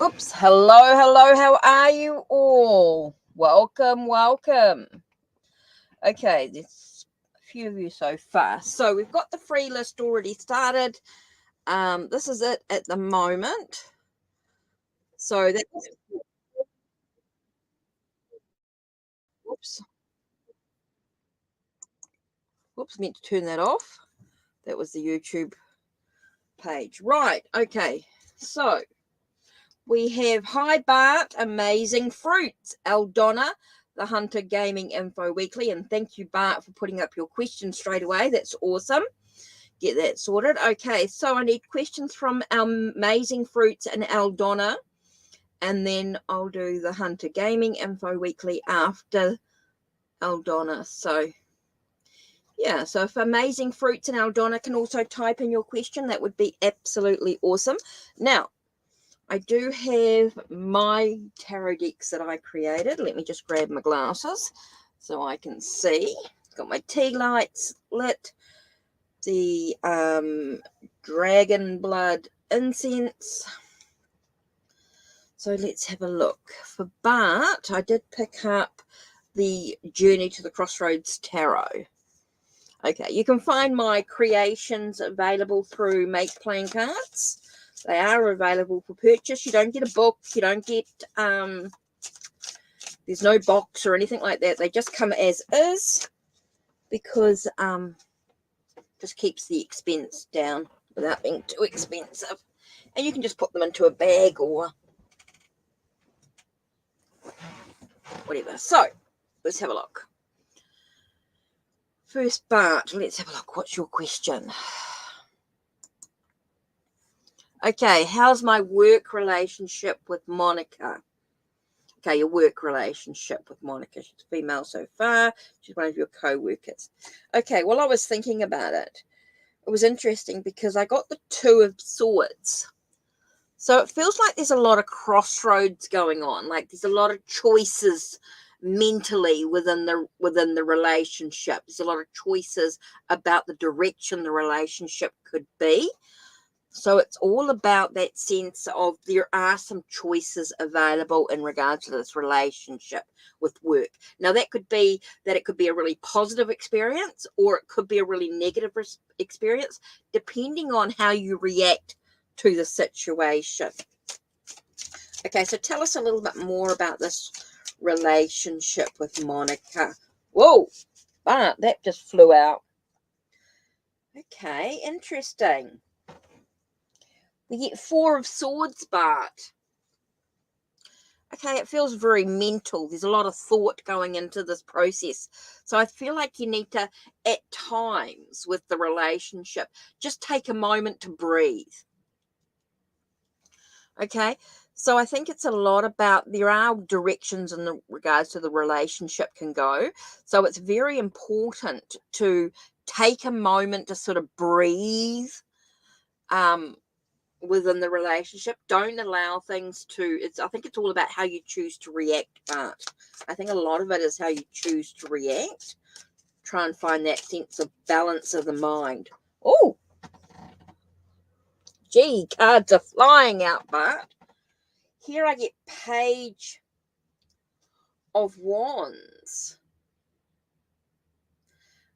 Oops. Hello. How are you all? Welcome. Okay, there's a few of you so far. So we've got the free list already started. This is it at the moment. So that's oops. Meant to turn that off. That was the YouTube page. Right. Okay. So we have Hi Bart, Amazing Fruits, Eldonna, the Hunter Gaming Info Weekly, and thank you, Bart, for putting up your questions straight away. That's awesome. Get that sorted. Okay, so I need questions from Amazing Fruits and Eldonna, and then I'll do the Hunter Gaming Info Weekly after Eldonna. So yeah, so if Amazing Fruits and Eldonna can also type in your question, that would be absolutely awesome. Now, I do have my tarot decks that I created. Let me just grab my glasses so I can see. Got my tea lights lit, the dragon blood incense. So let's have a look. For Bart, I did pick up the Journey to the Crossroads Tarot. Okay, you can find my creations available through Make Playing Cards. They are available for purchase. You don't get a book. You don't get, there's no box or anything like that. They just come as is because just keeps the expense down without being too expensive. And you can just put them into a bag or whatever. So let's have a look. First, Bart, let's have a look. What's your question? Okay, how's my work relationship with Monica? Okay, your work relationship with Monica. She's female so far. She's one of your co-workers. Okay, well, I was thinking about it. It was interesting because I got the Two of Swords. So it feels like there's a lot of crossroads going on. Like there's a lot of choices mentally within the relationship. There's a lot of choices about the direction the relationship could be. So it's all about that sense of there are some choices available in regards to this relationship with work. Now that could be that it could be a really positive experience or it could be a really negative experience, depending on how you react to the situation. Okay, so tell us a little bit more about this relationship with Monica. Whoa, Bart, that just flew out. Okay, interesting. We get Four of Swords, Bart. Okay, it feels very mental. There's a lot of thought going into this process. So I feel like you need to, at times with the relationship, just take a moment to breathe. Okay, so I think it's a lot about there are directions in the regards to the relationship can go. So it's very important to take a moment to sort of breathe within the relationship. Don't allow things to, I think it's all about how you choose to react, but I think a lot of it is how you choose to react. Try and find that sense of balance of the mind. Oh, gee, cards are flying out, but here I get Page of Wands.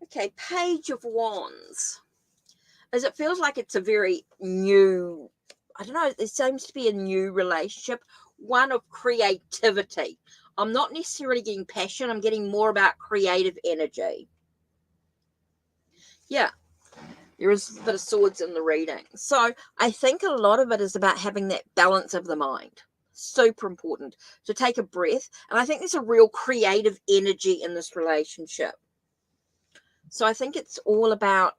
Okay, Page of Wands. As it feels like it's a very new, I don't know, there seems to be a new relationship, one of creativity. I'm not necessarily getting passion. I'm getting more about creative energy. Yeah, there is a bit of swords in the reading. So I think a lot of it is about having that balance of the mind. Super important to take a breath. And I think there's a real creative energy in this relationship. So I think it's all about,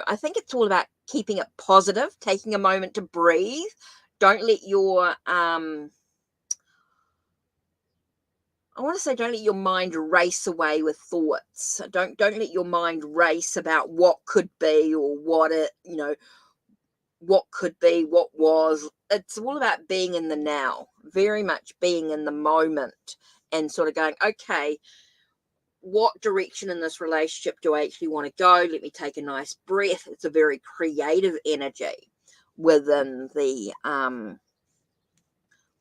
I think it's all about keeping it positive, taking a moment to breathe. Don't let your, I want to say, don't let your mind race away with thoughts. Don't let your mind race about what could be or what could be, what was. It's all about being in the now, very much being in the moment and sort of going, okay, what direction in this relationship do I actually want to go? Let me take a nice breath. It's a very creative energy within the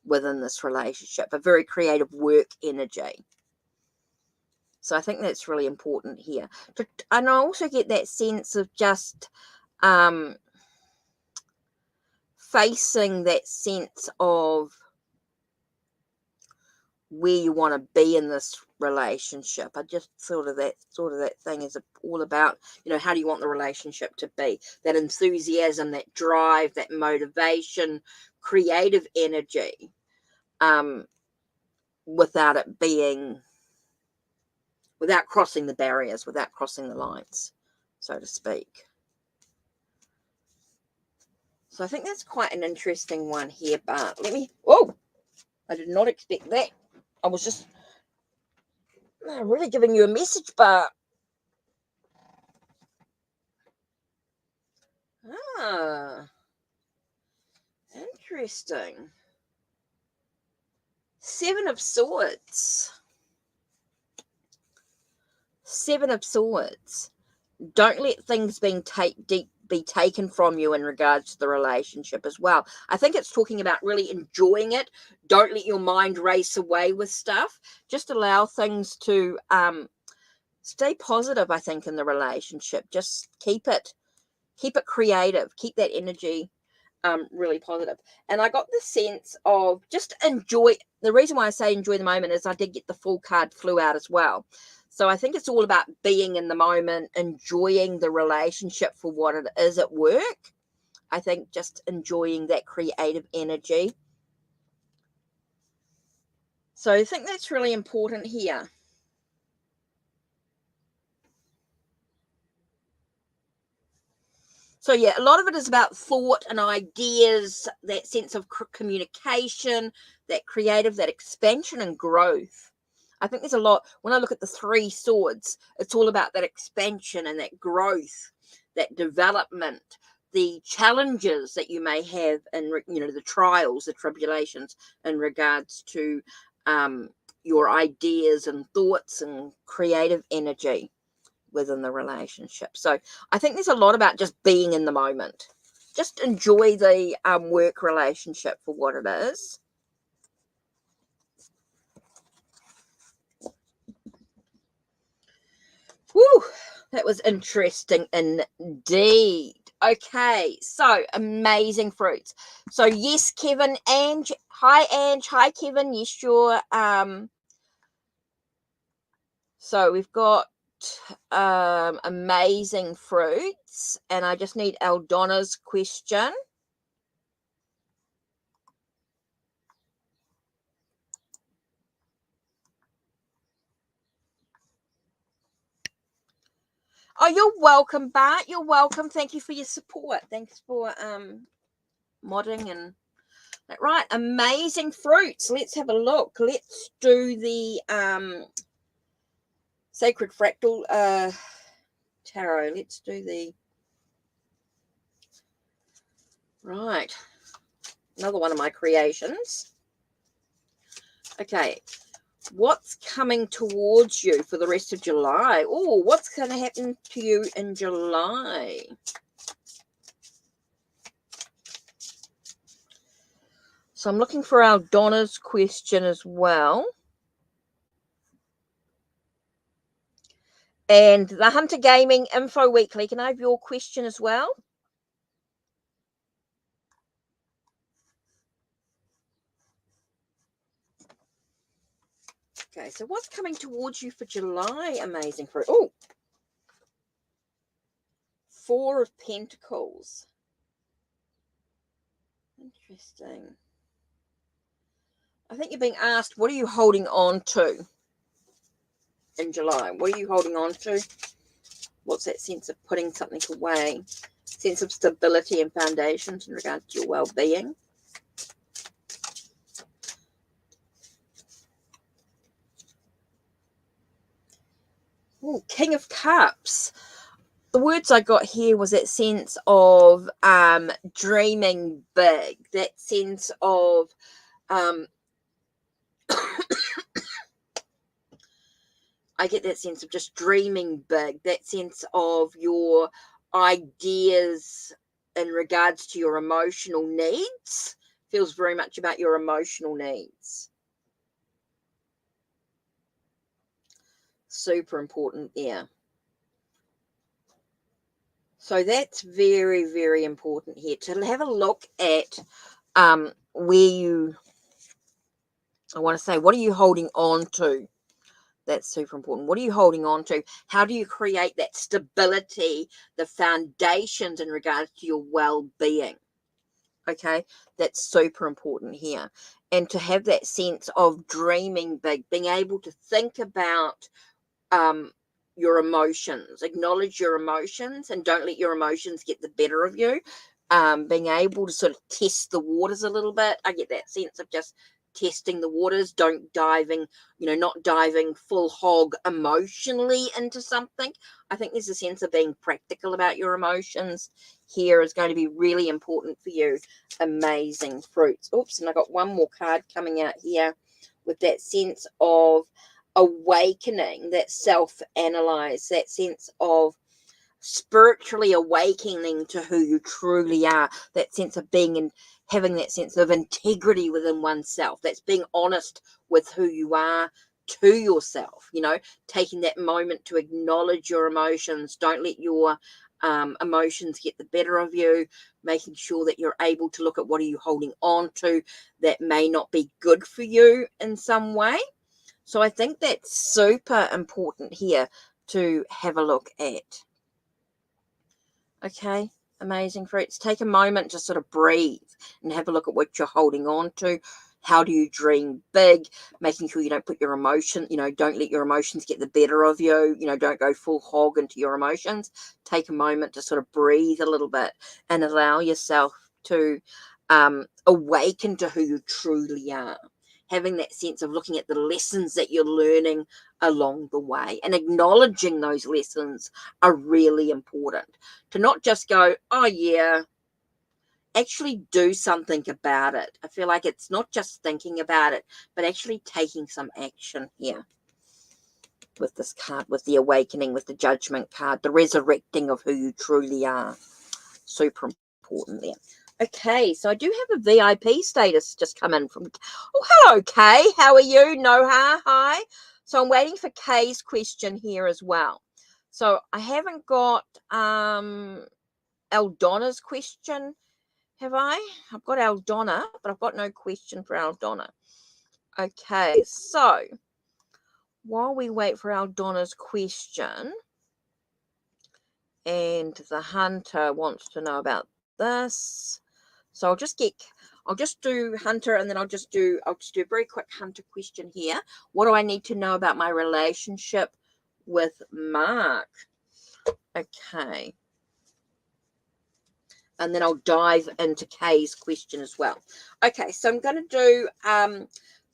within this relationship, a very creative work energy. So I think that's really important here. And I also get that sense of just facing that sense of where you want to be in this relationship. I just sort of that thing is all about, how do you want the relationship to be? That enthusiasm, that drive, that motivation, creative energy, without crossing the barriers, without crossing the lines, so to speak. So I think that's quite an interesting one here, but I did not expect that. I was just really giving you a message, but interesting. 7 of Swords. 7 of Swords. Don't let things be taken from you in regards to the relationship as well. I think it's talking about really enjoying it. Don't let your mind race away with stuff. Just allow things to stay positive, I think, in the relationship. Just keep it creative. Keep that energy really positive. And I got the sense of just enjoy. The reason why I say enjoy the moment is I did get the Fool card flew out as well. So I think it's all about being in the moment, enjoying the relationship for what it is at work. I think just enjoying that creative energy. So I think that's really important here. So yeah, a lot of it is about thought and ideas, that sense of communication, that creative, that expansion and growth. I think there's a lot, when I look at the 3 swords, it's all about that expansion and that growth, that development, the challenges that you may have, and the trials, the tribulations in regards to your ideas and thoughts and creative energy within the relationship. So I think there's a lot about just being in the moment. Just enjoy the work relationship for what it is. Woo, that was interesting indeed. Okay, so amazing fruits. So yes, Kevin, Ange, hi Ange, hi Kevin, yes, sure. So we've got amazing fruits, and I just need Aldonna's question. Oh, you're welcome, Bart. You're welcome. Thank you for your support. Thanks for modding and that. Right, amazing fruits. Let's have a look. Let's do the Sacred Fractal Tarot. Let's do the right. Another one of my creations. Okay. What's coming towards you for the rest of July? Oh, what's going to happen to you in July? So I'm looking for Aldonna's question as well. And the Hunter Gaming Info Weekly. Can I have your question as well? Okay, so what's coming towards you for July? Amazing fruit. Oh, 4 of Pentacles. Interesting. I think you're being asked, what are you holding on to in July? What are you holding on to? What's that sense of putting something away? Sense of stability and foundations in regard to your well-being. Oh, King of Cups. The words I got here was that sense of dreaming big, that sense of I get that sense of just dreaming big, that sense of your ideas in regards to your emotional needs, Feels very much about your emotional needs. Super important there. So that's very, very important here to have a look at where you, I want to say, what are you holding on to? That's super important. What are you holding on to? How do you create that stability, the foundations in regards to your well-being? Okay, that's super important here. And to have that sense of dreaming big, being able to think about your emotions, acknowledge your emotions, and don't let your emotions get the better of you. Being able to sort of test the waters a little bit. I get that sense of just testing the waters, not diving full hog emotionally into something. I think there's a sense of being practical about your emotions here is going to be really important for you. Amazing fruits. Oops, and I got one more card coming out here with that sense of awakening, that self-analyze, that sense of spiritually awakening to who you truly are, that sense of being and having that sense of integrity within oneself. That's being honest with who you are to yourself, taking that moment to acknowledge your emotions. Don't let your emotions get the better of you, making sure that you're able to look at what are you holding on to that may not be good for you in some way. So I think that's super important here to have a look at. Okay, amazing fruits. Take a moment to sort of breathe and have a look at what you're holding on to. How do you dream big? Making sure you don't put your emotion, don't let your emotions get the better of you. Don't go full hog into your emotions. Take a moment to sort of breathe a little bit and allow yourself to awaken to who you truly are. Having that sense of looking at the lessons that you're learning along the way and acknowledging those lessons are really important. To not just go, oh yeah, actually do something about it. I feel like it's not just thinking about it, but actually taking some action here with this card, with the awakening, with the judgment card, the resurrecting of who you truly are. Super important there. Okay, so I do have a VIP status just come in from, oh, hello, Kay. How are you? Noha, hi. So I'm waiting for Kay's question here as well. So I haven't got Aldonna's question, have I? I've got Aldonna, but I've got no question for Aldonna. Okay, so while we wait for Aldonna's question, and the hunter wants to know about this. So I'll just do hunter, and then I'll just do a very quick hunter question here. What do I need to know about my relationship with Mark? Okay. And then I'll dive into Kay's question as well. Okay, so I'm going to do,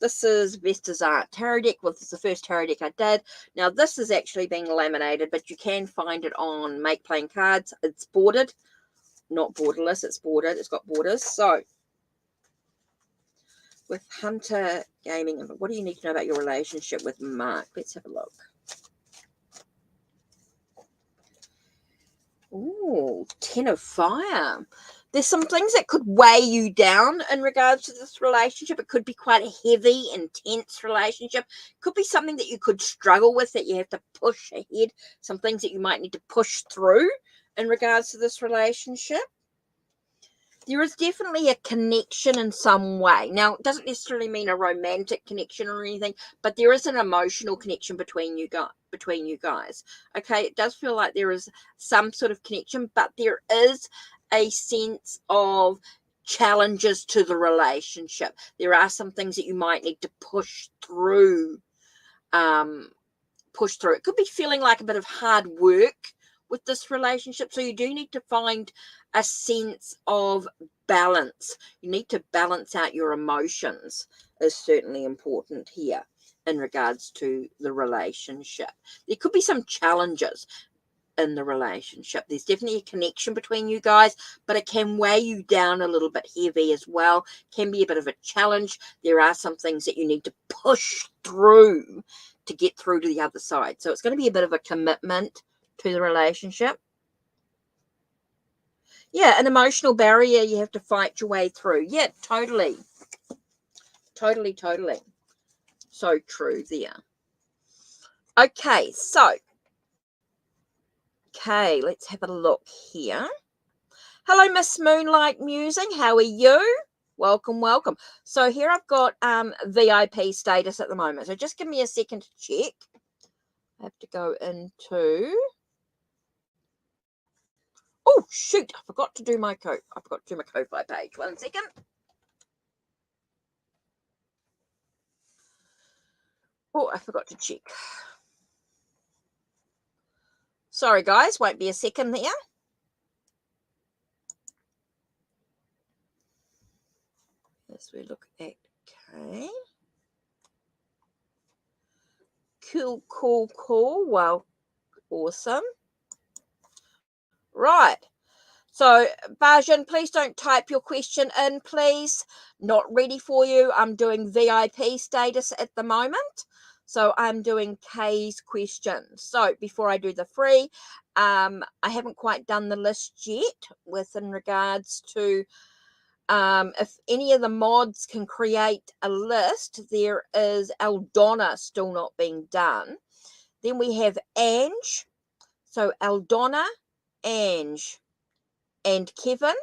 this is Vesta's Art Tarot deck. Well, this is the first tarot deck I did. Now, this is actually being laminated, but you can find it on Make Plain Cards. It's bordered, not borderless, it's bordered. It's got borders. So, with Hunter Gaming, what do you need to know about your relationship with Mark? Let's have a look. Ooh, 10 of Fire. There's some things that could weigh you down in regards to this relationship. It could be quite a heavy, intense relationship. It could be something that you could struggle with, that you have to push ahead. Some things that you might need to push through in regards to this relationship. There is definitely a connection in some way. Now, it doesn't necessarily mean a romantic connection or anything, but there is an emotional connection between you guys. Okay, it does feel like there is some sort of connection, but there is a sense of challenges to the relationship. There are some things that you might need to push through. It could be feeling like a bit of hard work with this relationship. So you do need to find a sense of balance. You need to balance out your emotions, is certainly important here in regards to the relationship. There could be some challenges in the relationship. There's definitely a connection between you guys, but it can weigh you down a little bit heavy as well. Can be a bit of a challenge. There are some things that you need to push through to get through to the other side. So it's going to be a bit of a commitment to the relationship. Yeah, an emotional barrier you have to fight your way through. Yeah, totally. Totally, totally. So true there. Okay, so. Okay, let's have a look here. Hello, Miss Moonlight Musing. How are you? Welcome, welcome. So here I've got VIP status at the moment. So just give me a second to check. I have to go into... Oh, shoot. I forgot to do my code. I forgot to do my Ko-Fi page. 1 second. Oh, I forgot to check. Sorry, guys. Won't be a second there. As we look at... Okay. Cool, cool, cool. Well, awesome. Right. So, Bajan, please don't type your question in, please. Not ready for you. I'm doing VIP status at the moment. So, I'm doing Kay's questions. So, before I do the free, I haven't quite done the list yet in regards to if any of the mods can create a list. There is Eldonna still not being done. Then we have Ange. So, Eldonna, Ange, and Kevin.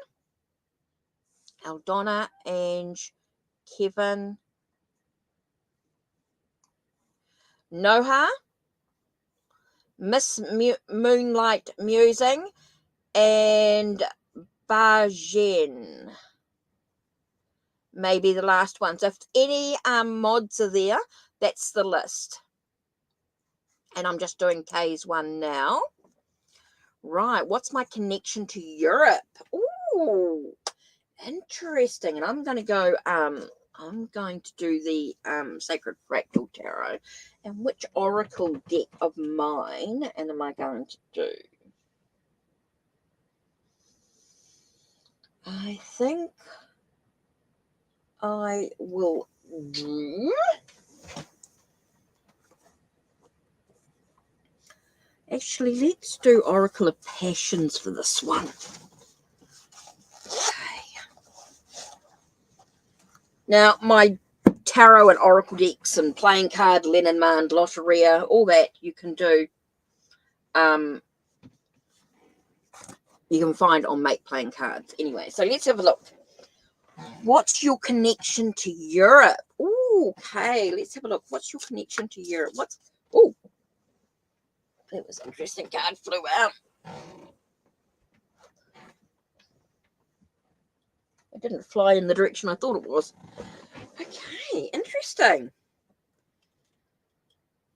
Eldonna, Ange, Kevin, Noha, Miss Moonlight Musing, and Bajen. Maybe the last one. So if any mods are there, that's the list. And I'm just doing K's one now. Right, what's my connection to Europe? Ooh, interesting. And I'm going to go... I'm going to do the Sacred Fractal Tarot. And which oracle deck of mine am I going to do? I think I will do... Actually, let's do Oracle of Passions for this one. Okay. Now, my tarot and oracle decks and playing card, Lenormand, Lotteria, all that you can do. You can find on Make Playing Cards. Anyway, so let's have a look. What's your connection to Europe? Ooh, okay, let's have a look. What's your connection to Europe? Oh, that was interesting. Card flew out. It didn't fly in the direction I thought it was. Okay, interesting.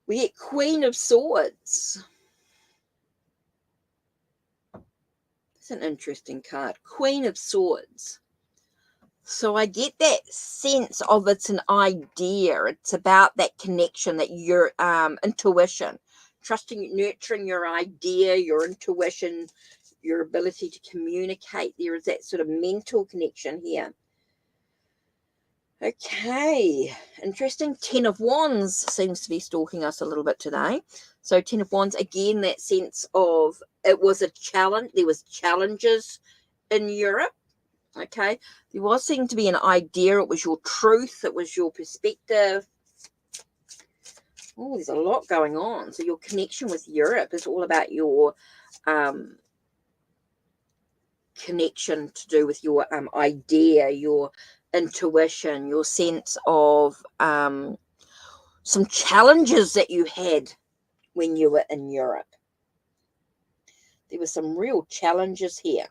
We get Queen of Swords. It's an interesting card. Queen of Swords. So I get that sense of it's an idea. It's about that connection, that your intuition, trusting, nurturing your idea, your intuition, your ability to communicate. There is that sort of mental connection here. Okay, interesting. 10 of Wands seems to be stalking us a little bit today. So 10 of Wands, again, that sense of it was a challenge. There was challenges in Europe. Okay, there was seemed to be an idea. It was your truth. It was your perspective. Oh, there's a lot going on. So your connection with Europe is all about your connection to do with your idea, your intuition, your sense of some challenges that you had when you were in Europe. There were some real challenges here.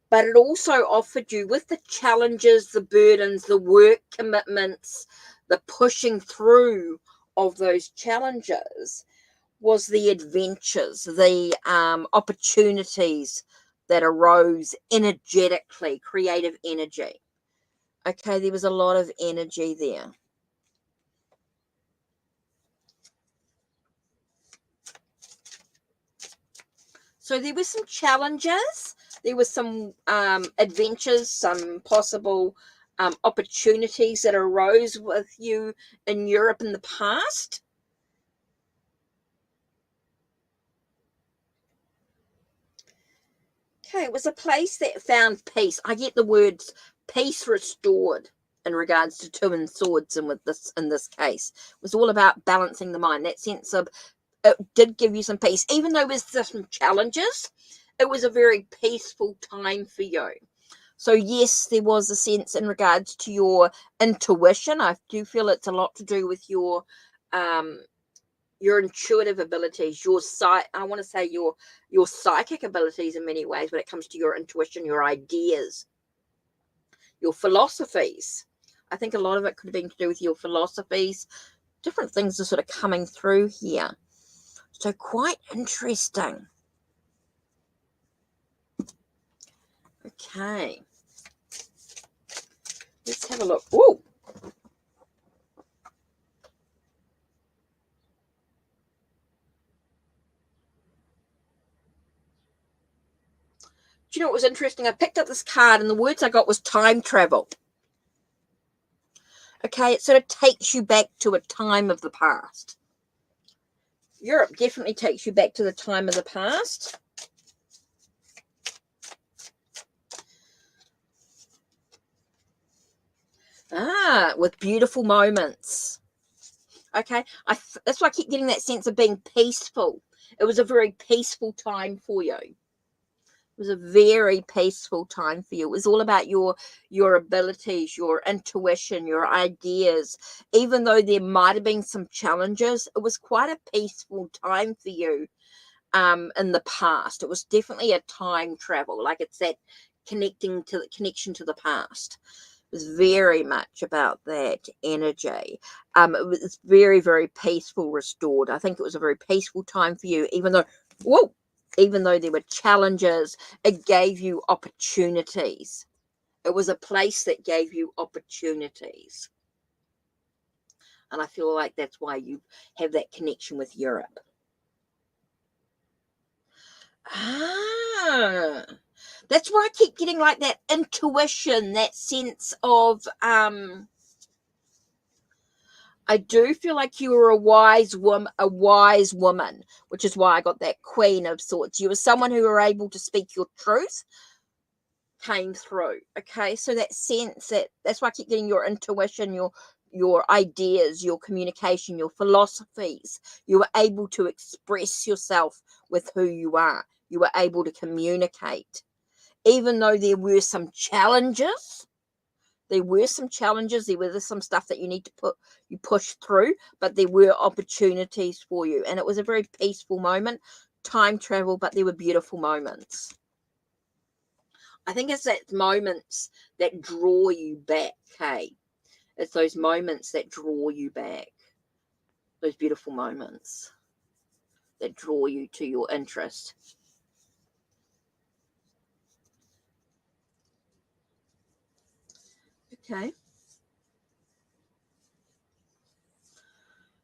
But it also offered you, with the challenges, the burdens, the work commitments, the pushing through of those challenges, was the adventures, the opportunities that arose energetically, creative energy. Okay, there was a lot of energy there. So there were some challenges. There were some adventures, some possible opportunities that arose with you in Europe in the past. Okay, it was a place that found peace. I get the words peace restored in regards to Two and Swords, and with this in this case. It was all about balancing the mind. That sense of it did give you some peace. Even though there's some challenges, it was a very peaceful time for you. So yes, there was a sense in regards to your intuition. I do feel it's a lot to do with your intuitive abilities, I want to say your psychic abilities in many ways when it comes to your intuition, your ideas, your philosophies. I think a lot of it could have been to do with your philosophies. Different things are sort of coming through here. So quite interesting. Okay. Let's have a look. Whoa. Do you know what was interesting? I picked up this card and the words I got was time travel. Okay, it sort of takes you back to a time of the past. Europe definitely takes you back to the time of the past. With beautiful moments. Okay, that's why I keep getting that sense of being peaceful. It was a very peaceful time for you. It was a very peaceful time for you. It was all about your abilities, your intuition, your ideas. Even though there might have been some challenges, it was quite a peaceful time for you in the past. It was definitely a time travel. Like it's that connection to the past. It was very much about that energy. It was very, very peaceful, restored. I think it was a very peaceful time for you, even though there were challenges, it gave you opportunities. It was a place that gave you opportunities. And I feel like that's why you have that connection with Europe. That's why I keep getting like that intuition, that sense of I do feel like you were a wise woman, which is why I got that Queen of Swords. You were someone who were able to speak your truth, came through. Okay, so that sense that's why I keep getting your intuition, your ideas, your communication, your philosophies. You were able to express yourself with who you are. You were able to communicate, even though there were some challenges. There were some challenges. There was some stuff that you push through, but there were opportunities for you, and it was a very peaceful moment. Time travel, but there were beautiful moments. I think it's that moments that draw you back, hey? It's those moments that draw you back. Those beautiful moments that draw you to your interest. Okay.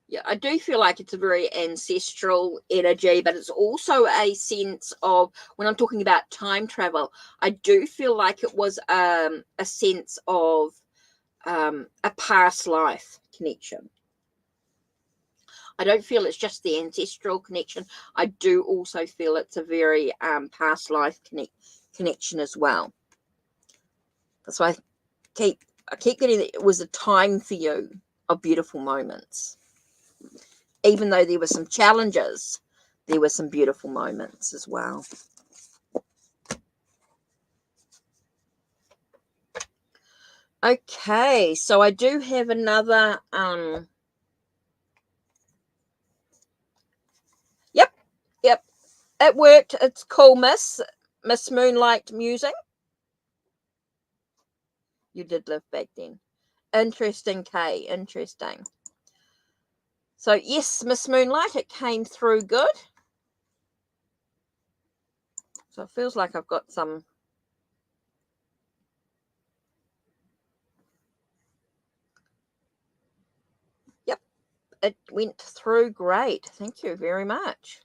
Yeah, I do feel like it's a very ancestral energy, but it's also a sense of, when I'm talking about time travel, I do feel like it was a sense of a past life connection. I don't feel it's just the ancestral connection. I do also feel it's a very past life connection as well. That's why I keep getting that it was a time for you of beautiful moments. Even though there were some challenges, there were some beautiful moments as well. Okay, so I do have another Yep, it worked. It's cool, Miss Moonlight Musing. You did live back then. Interesting, Kay. Interesting. So yes, Miss Moonlight, it came through good. So it feels like I've got some. Yep, it went through great. Thank you very much.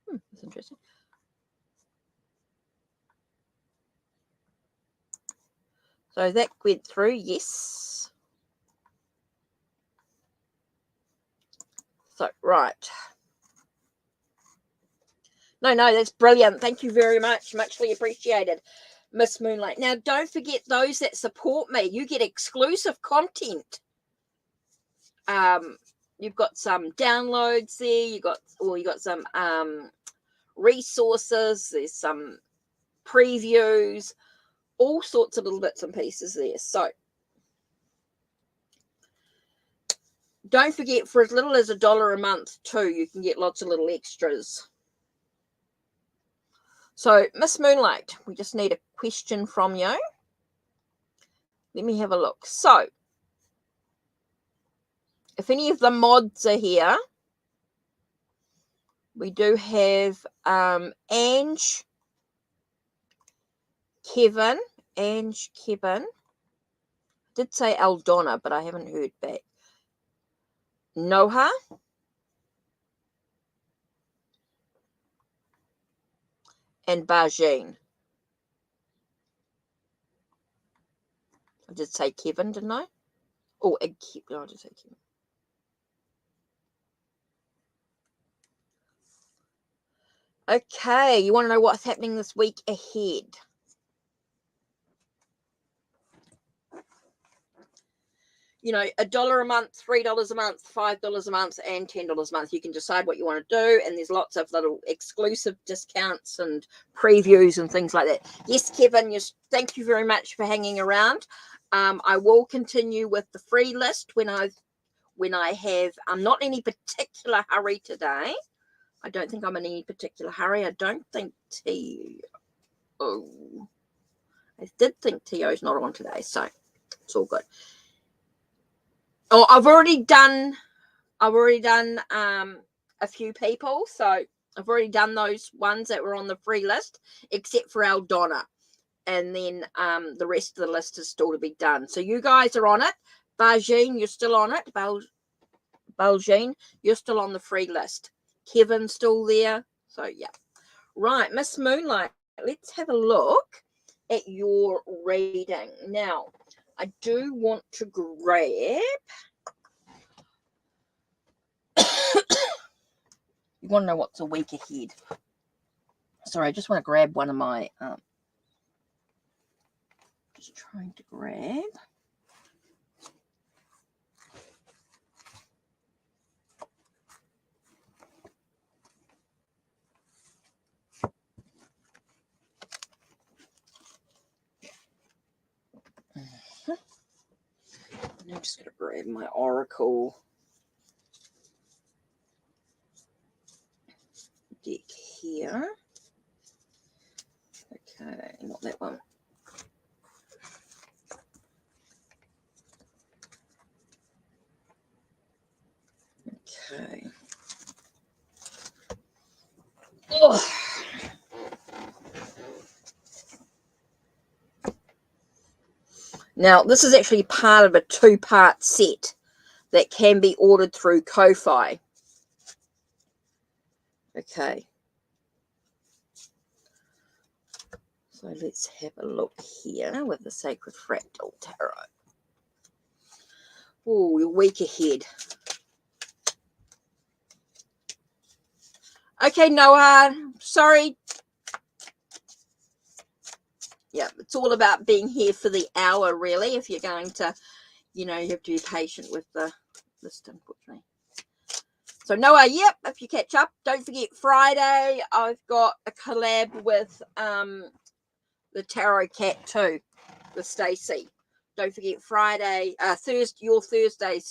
That's interesting. So that went through, yes. So, right. No, that's brilliant. Thank you very much. Muchly appreciated, Miss Moonlight. Now, don't forget, those that support me, you get exclusive content. You've got some downloads there. You got some resources. There's some previews, all sorts of little bits and pieces there. So don't forget, for as little as $1 a month too, you can get lots of little extras. So, Miss Moonlight, we just need a question from you. Let me have a look. So, if any of the mods are here, we do have Ange, Kevin. I did say Aldonna, but I haven't heard back. Noha. And Bajin. I did say Kevin, didn't I? Oh, I did say Kevin. Okay, you want to know what's happening this week ahead? You know, $1 a month, $3 a month, $5 a month, and $10 a month. You can decide what you want to do, and there's lots of little exclusive discounts and previews and things like that. Yes, Kevin, yes, thank you very much for hanging around. I will continue with the free list when I have. I'm not in any particular hurry today. I don't think I'm in any particular hurry. I don't think I did think Tio's not on today, so it's all good. Oh, I've already done a few people, so I've already done those ones that were on the free list, except for Aldonna, and then the rest of the list is still to be done. So you guys are on it. Bajin, you're still on it. Bajin, you're still on the free list. Kevin's still there. So yeah. Right, Miss Moonlight, let's have a look at your reading. Now, I do want to grab you want to know what's a week ahead. Sorry, I just want to grab one of my just trying to grab. I'm just going to grab my Oracle deck here. Okay, not that one. Okay. Oh. Now, this is actually part of a 2-part set that can be ordered through Ko-Fi. Okay. So let's have a look here with the Sacred Fractal Tarot. Oh, your week ahead. Okay, Noah, sorry. Yeah, it's all about being here for the hour, really. If you're going to, you have to be patient with the list, unfortunately. So, Noah, yep, if you catch up, don't forget Friday, I've got a collab with the Tarot Cat too, with Stacey. Don't forget Friday, your Thursday,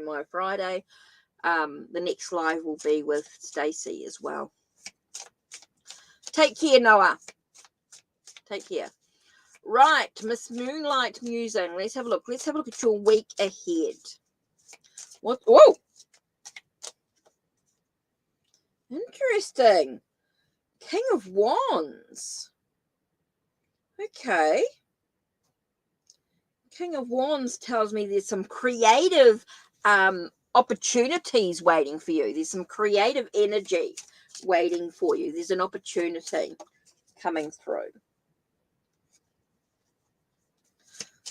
my Friday. The next live will be with Stacey as well. Take care, Noah. Take care. Right, Miss Moonlight Musing. Let's have a look. Let's have a look at your week ahead. What? Whoa! Interesting. King of Wands. Okay. King of Wands tells me there's some creative opportunities waiting for you. There's some creative energy waiting for you. There's an opportunity coming through.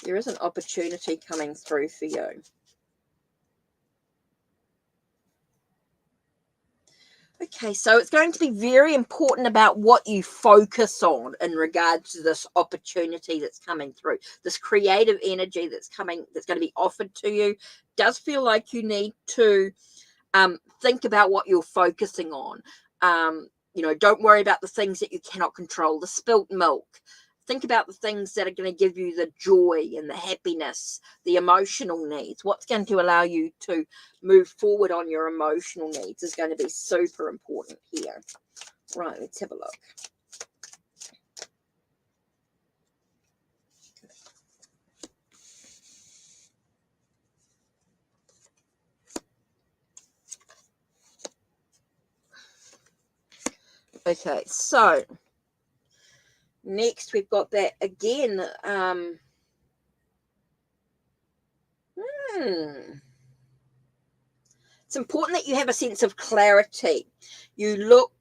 There is an opportunity coming through for you. Okay, so it's going to be very important about what you focus on in regards to this opportunity that's coming through. This creative energy that's coming, that's going to be offered to you, does feel like you need to think about what you're focusing on. You know, don't worry about the things that you cannot control, the spilt milk. Think about the things that are going to give you the joy and the happiness, the emotional needs. What's going to allow you to move forward on your emotional needs is going to be super important here. Right, let's have a look. Okay, so next we've got that again. It's important that you have a sense of clarity. You look,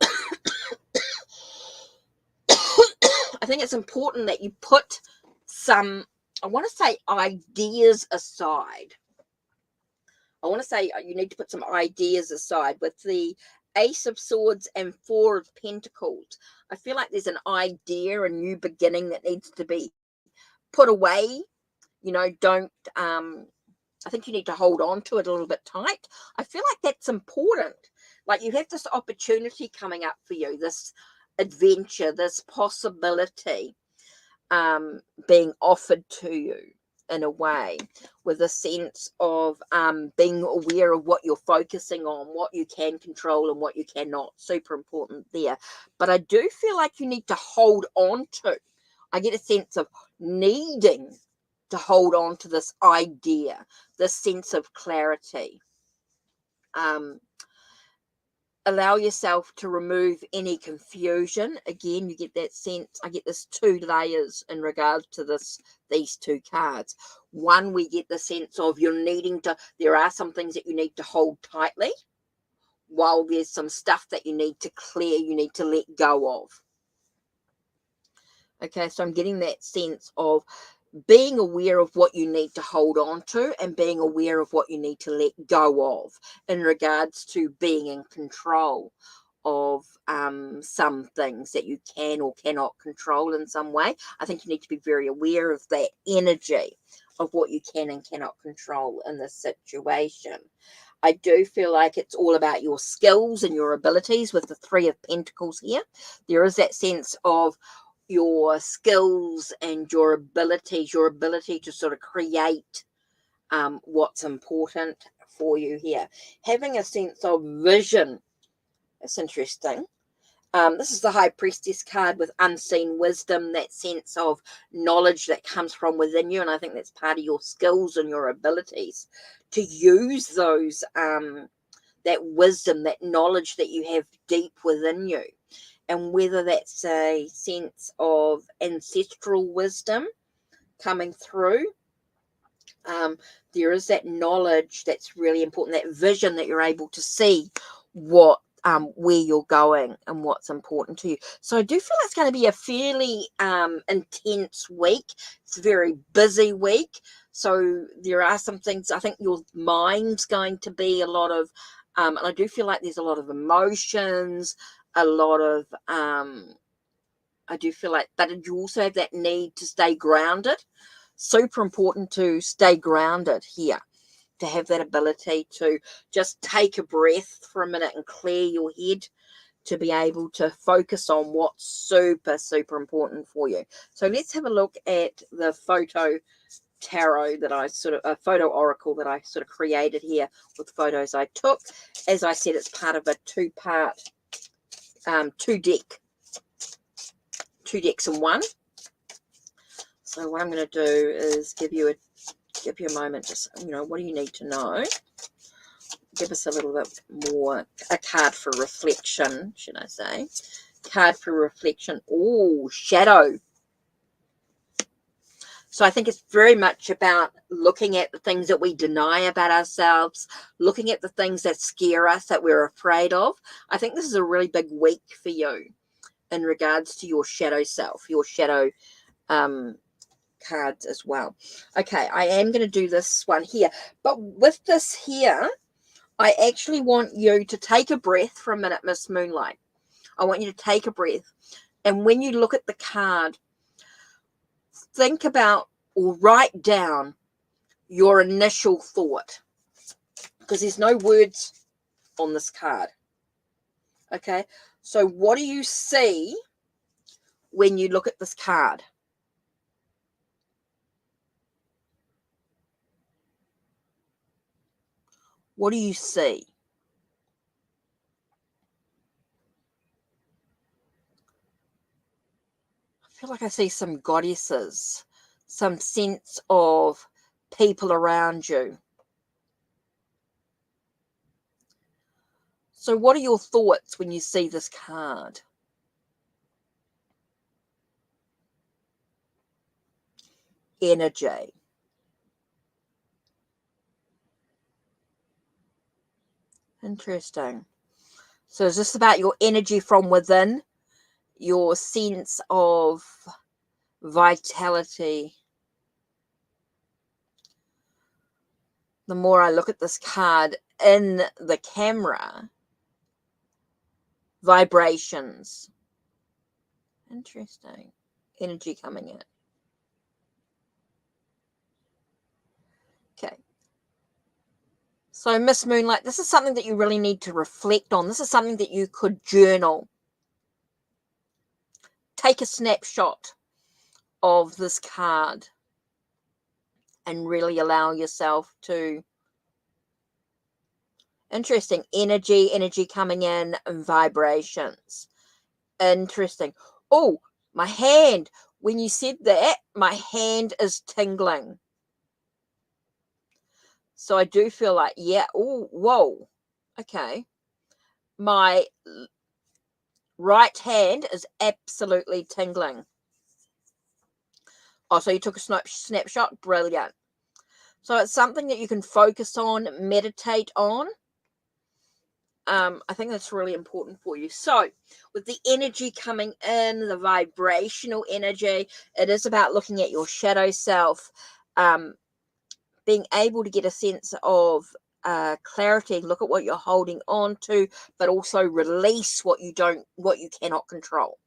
I think it's important that you put some, I want to say, ideas aside. I want to say you need to put some ideas aside. With the Ace of Swords and Four of Pentacles, I feel like there's an idea, a new beginning that needs to be put away. You know, don't, I think you need to hold on to it a little bit tight. I feel like that's important. Like you have this opportunity coming up for you, this adventure, this possibility being offered to you in a way, with a sense of being aware of what you're focusing on, what you can control and what you cannot. Super important there. But I do feel like you need to hold on to, I get a sense of needing to hold on to this idea, this sense of clarity. Allow yourself to remove any confusion. Again, you get that sense, I get this two layers in regards to these two cards. One, we get the sense of you're needing to, there are some things that you need to hold tightly, while there's some stuff that you need to clear, you need to let go of. Okay, so I'm getting that sense of being aware of what you need to hold on to and being aware of what you need to let go of in regards to being in control of some things that you can or cannot control in some way. I think you need to be very aware of that energy of what you can and cannot control in this situation. I do feel like it's all about your skills and your abilities with the Three of Pentacles here. There is that sense of your skills and your ability to sort of create what's important for you here. Having a sense of vision. That's interesting. This is the High Priestess card with unseen wisdom, that sense of knowledge that comes from within you. And I think that's part of your skills and your abilities to use those, that wisdom, that knowledge that you have deep within you. And whether that's a sense of ancestral wisdom coming through, there is that knowledge that's really important, that vision that you're able to see what, where you're going and what's important to you. So I do feel it's going to be a fairly intense week. It's a very busy week. So there are some things, I think your mind's going to be a lot of, and I do feel like there's a lot of emotions, a lot of, I do feel like, but you also have that need to stay grounded. Super important to stay grounded here, to have that ability to just take a breath for a minute and clear your head, to be able to focus on what's super, super important for you. So let's have a look at the photo tarot that I sort of, a photo oracle that I sort of created here with photos I took. As I said, it's part of a two-part, two decks in one. So what I'm going to do is give you a moment, just, you know, what do you need to know? Give us a little bit more, a card for reflection, should I say. Card for reflection. Oh, shadow. So I think it's very much about looking at the things that we deny about ourselves, looking at the things that scare us, that we're afraid of. I think this is a really big week for you in regards to your shadow self, your shadow cards as well. Okay, I am going to do this one here. But with this here, I actually want you to take a breath for a minute, Miss Moonlight. I want you to take a breath. And when you look at the card, think about or write down your initial thought, because there's no words on this card. Okay, so what do you see when you look at this card? What do you see? I feel like I see some goddesses, some sense of people around you. So what are your thoughts when you see this card? Energy. Interesting. So is this about your energy from within, your sense of vitality? The more I look at this card in the camera, vibrations. Interesting. Energy coming in. Okay. So, Miss Moonlight, this is something that you really need to reflect on. This is something that you could journal. Take a snapshot of this card and really allow yourself to. Interesting. Energy coming in and vibrations. Interesting. Oh, my hand. When you said that, my hand is tingling. So I do feel like, yeah, oh, whoa. Okay. My right hand is absolutely tingling. Oh, so you took a snapshot? Brilliant. So it's something that you can focus on, meditate on. I think that's really important for you. So with the energy coming in, the vibrational energy, it is about looking at your shadow self, being able to get a sense of clarity, look at what you're holding on to, but also release what you cannot control.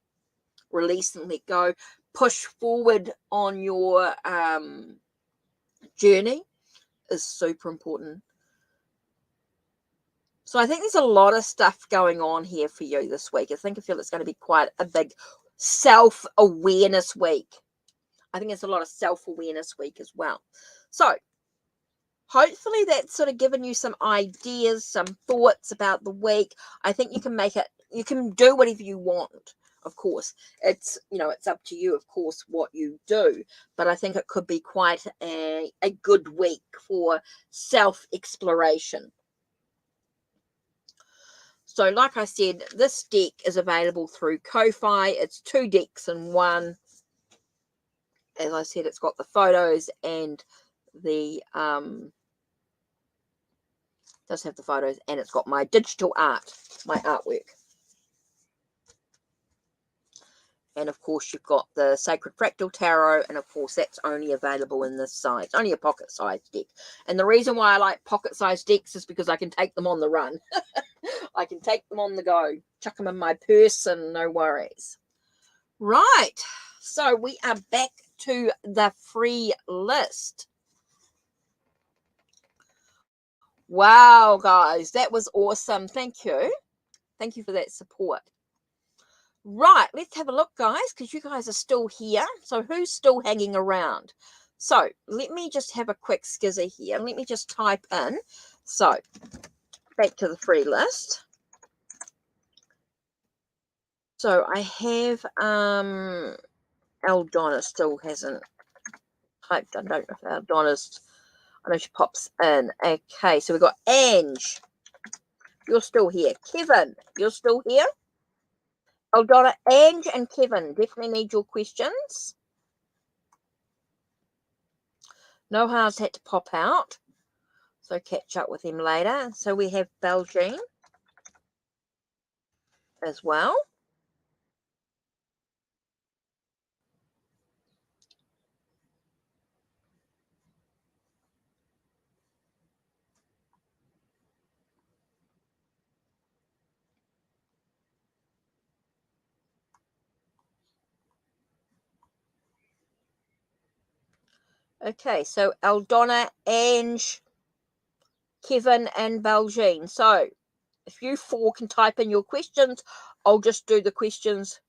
Release and let go. Push forward on your journey is super important. So I think there's a lot of stuff going on here for you this week. I feel it's going to be quite a big self-awareness week. I think it's a lot of self-awareness week as well. So hopefully that's sort of given you some ideas, some thoughts about the week. I think you can do whatever you want. Of course, it's up to you, of course, what you do. But I think it could be quite a good week for self-exploration. So like I said, this deck is available through Ko-Fi. It's 2 decks in one. As I said, it's got the photos and the does have the photos, and it's got my digital art, my artwork. And of course, you've got the Sacred Fractal Tarot, and of course, that's only available in this size, only a pocket-sized deck. And the reason why I like pocket-sized decks is because I can take them on the run. I can take them on the go, chuck them in my purse, and no worries. Right, so we are back to the free list. Wow, guys, that was awesome. Thank you. Thank you for that support. Right, let's have a look, guys, because you guys are still here. So who's still hanging around? So let me just have a quick skizzy here. Let me just type in. So back to the free list. So I have Aldonna still hasn't typed. I don't know if Aldonna's. I know she pops in. Okay, so we've got Ange. You're still here. Kevin, you're still here. Aldonna, Ange and Kevin definitely need your questions. Noha's had to pop out, so catch up with him later. So we have Belgium as well. Okay, so Aldona, Ange, Kevin, and Beljean. So if you four can type in your questions, I'll just do the questions.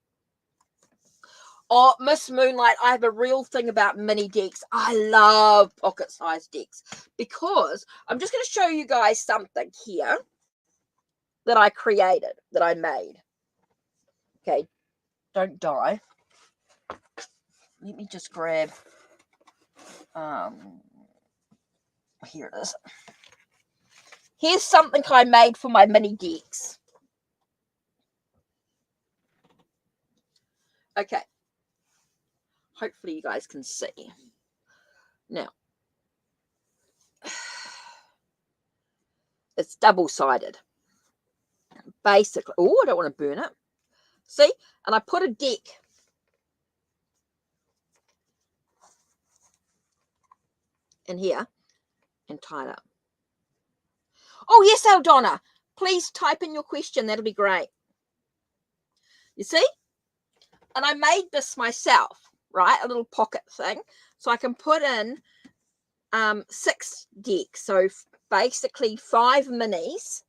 Oh, Miss Moonlight, I have a real thing about mini decks. I love pocket-sized decks because I'm just going to show you guys something here that I created, that I made. Okay, don't die. Let me just grab, here it is. Here's something I made for my mini decks. Okay. Hopefully you guys can see. Now, it's double-sided. Basically, oh, I don't want to burn it. See? And I put a deck in here and tie it up. Oh, yes, Aldona. Please type in your question. That'll be great. You see? And I made this myself, right? A little pocket thing. So I can put in 6 decks. So basically 5 minis.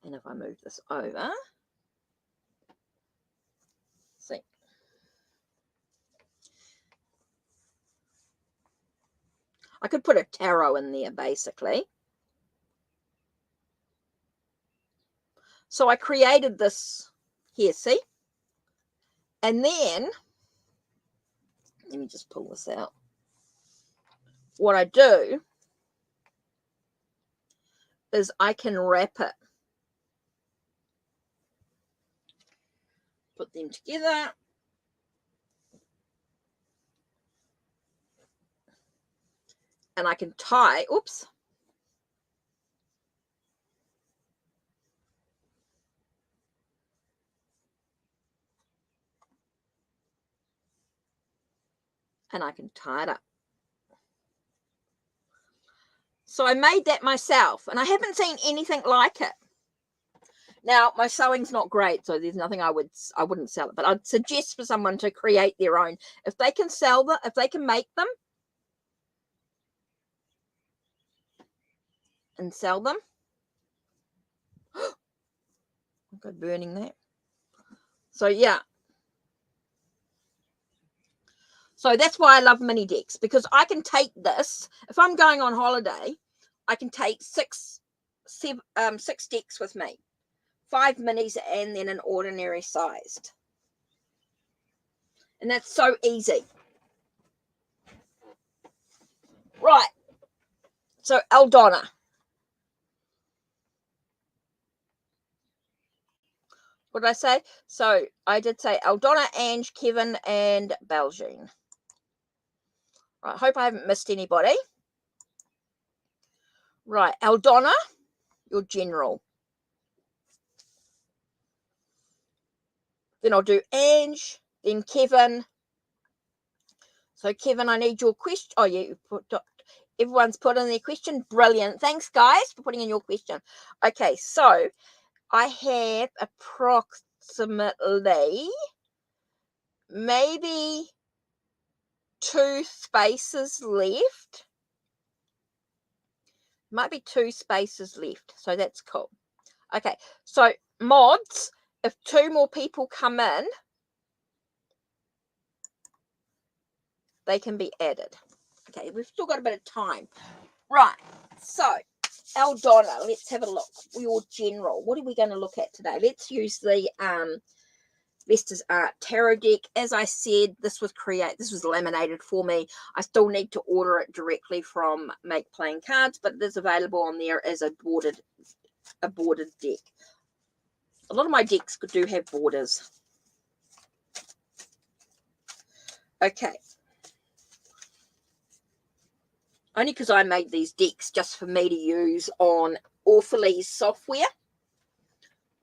And if I move this over, see. I could put a tarot in there, basically. So I created this here, see? And then, let me just pull this out. What I do is I can wrap it. Put them together. And I can tie, oops. And I can tie it up. So I made that myself, and I haven't seen anything like it. Now, my sewing's not great, so there's nothing I wouldn't sell it, but I'd suggest for someone to create their own. If they can sell them, if they can make them and sell them. I'm good burning that. So yeah. So that's why I love mini decks, because I can take this. If I'm going on holiday, I can take 6 decks with me. 5 minis and then an ordinary sized. And that's so easy. Right. So Aldona. What did I say? So I did say Aldona, Ange, Kevin, and Beljean. Right, I hope I haven't missed anybody. Right, Aldona, your general. Then I'll do Ange, then Kevin. So Kevin, I need your question. Oh yeah, everyone's put in their question. Brilliant. Thanks, guys, for putting in your question. Okay, so I have approximately maybe 2 spaces left. Might be 2 spaces left, so that's cool. Okay, so mods, if 2 more people come in, they can be added. Okay, we've still got a bit of time. Right, so Aldona, let's have a look. Your general, what are we going to look at today? Let's use the Vestas Art Tarot deck. As I said, this was laminated for me. I still need to order it directly from Make Playing Cards, but it is available on there as a bordered deck. A lot of my decks do have borders. Okay. Only because I made these decks just for me to use on Orphalese software.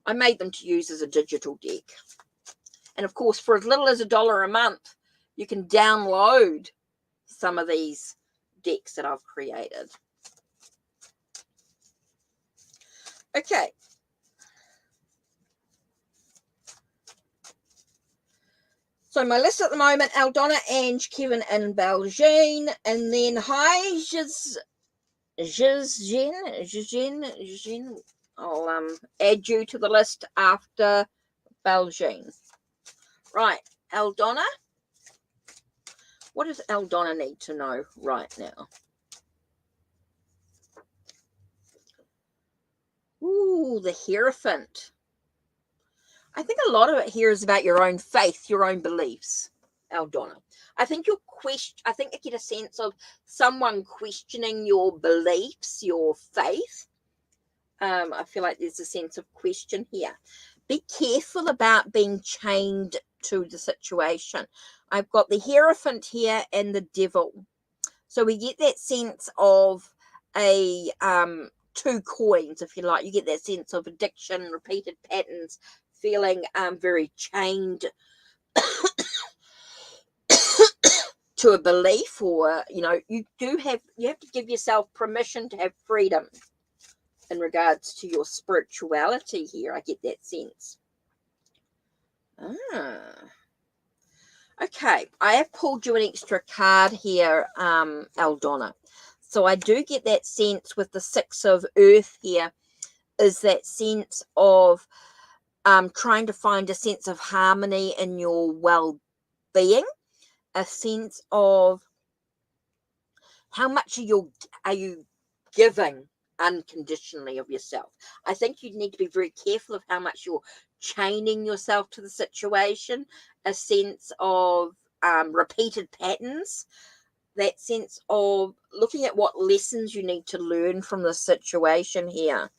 I made them to use as a digital deck. And of course, for as little as $1 a month, you can download some of these decks that I've created. Okay. So my list at the moment, Aldona, Ange, Kevin, and Belgian. And then hi, Jizjen. I'll add you to the list after Belgian. Right, Aldona. What does Aldona need to know right now? Ooh, the Hierophant. I think a lot of it here is about your own faith, your own beliefs, Aldona. I think I get a sense of someone questioning your beliefs, your faith. I feel like there's a sense of question here. Be careful about being chained to the situation. I've got the Hierophant here and the Devil. So we get that sense of a two coins, if you like. You get that sense of addiction, repeated patterns, feeling very chained to a belief, or you have to give yourself permission to have freedom in regards to your spirituality here. I get that sense. Okay, I have pulled you an extra card here, Aldona. So I do get that sense with the Six of Earth here, is that sense of trying to find a sense of harmony in your well-being, a sense of how much are you giving unconditionally of yourself. I think you need to be very careful of how much you're chaining yourself to the situation, a sense of repeated patterns, that sense of looking at what lessons you need to learn from the situation here.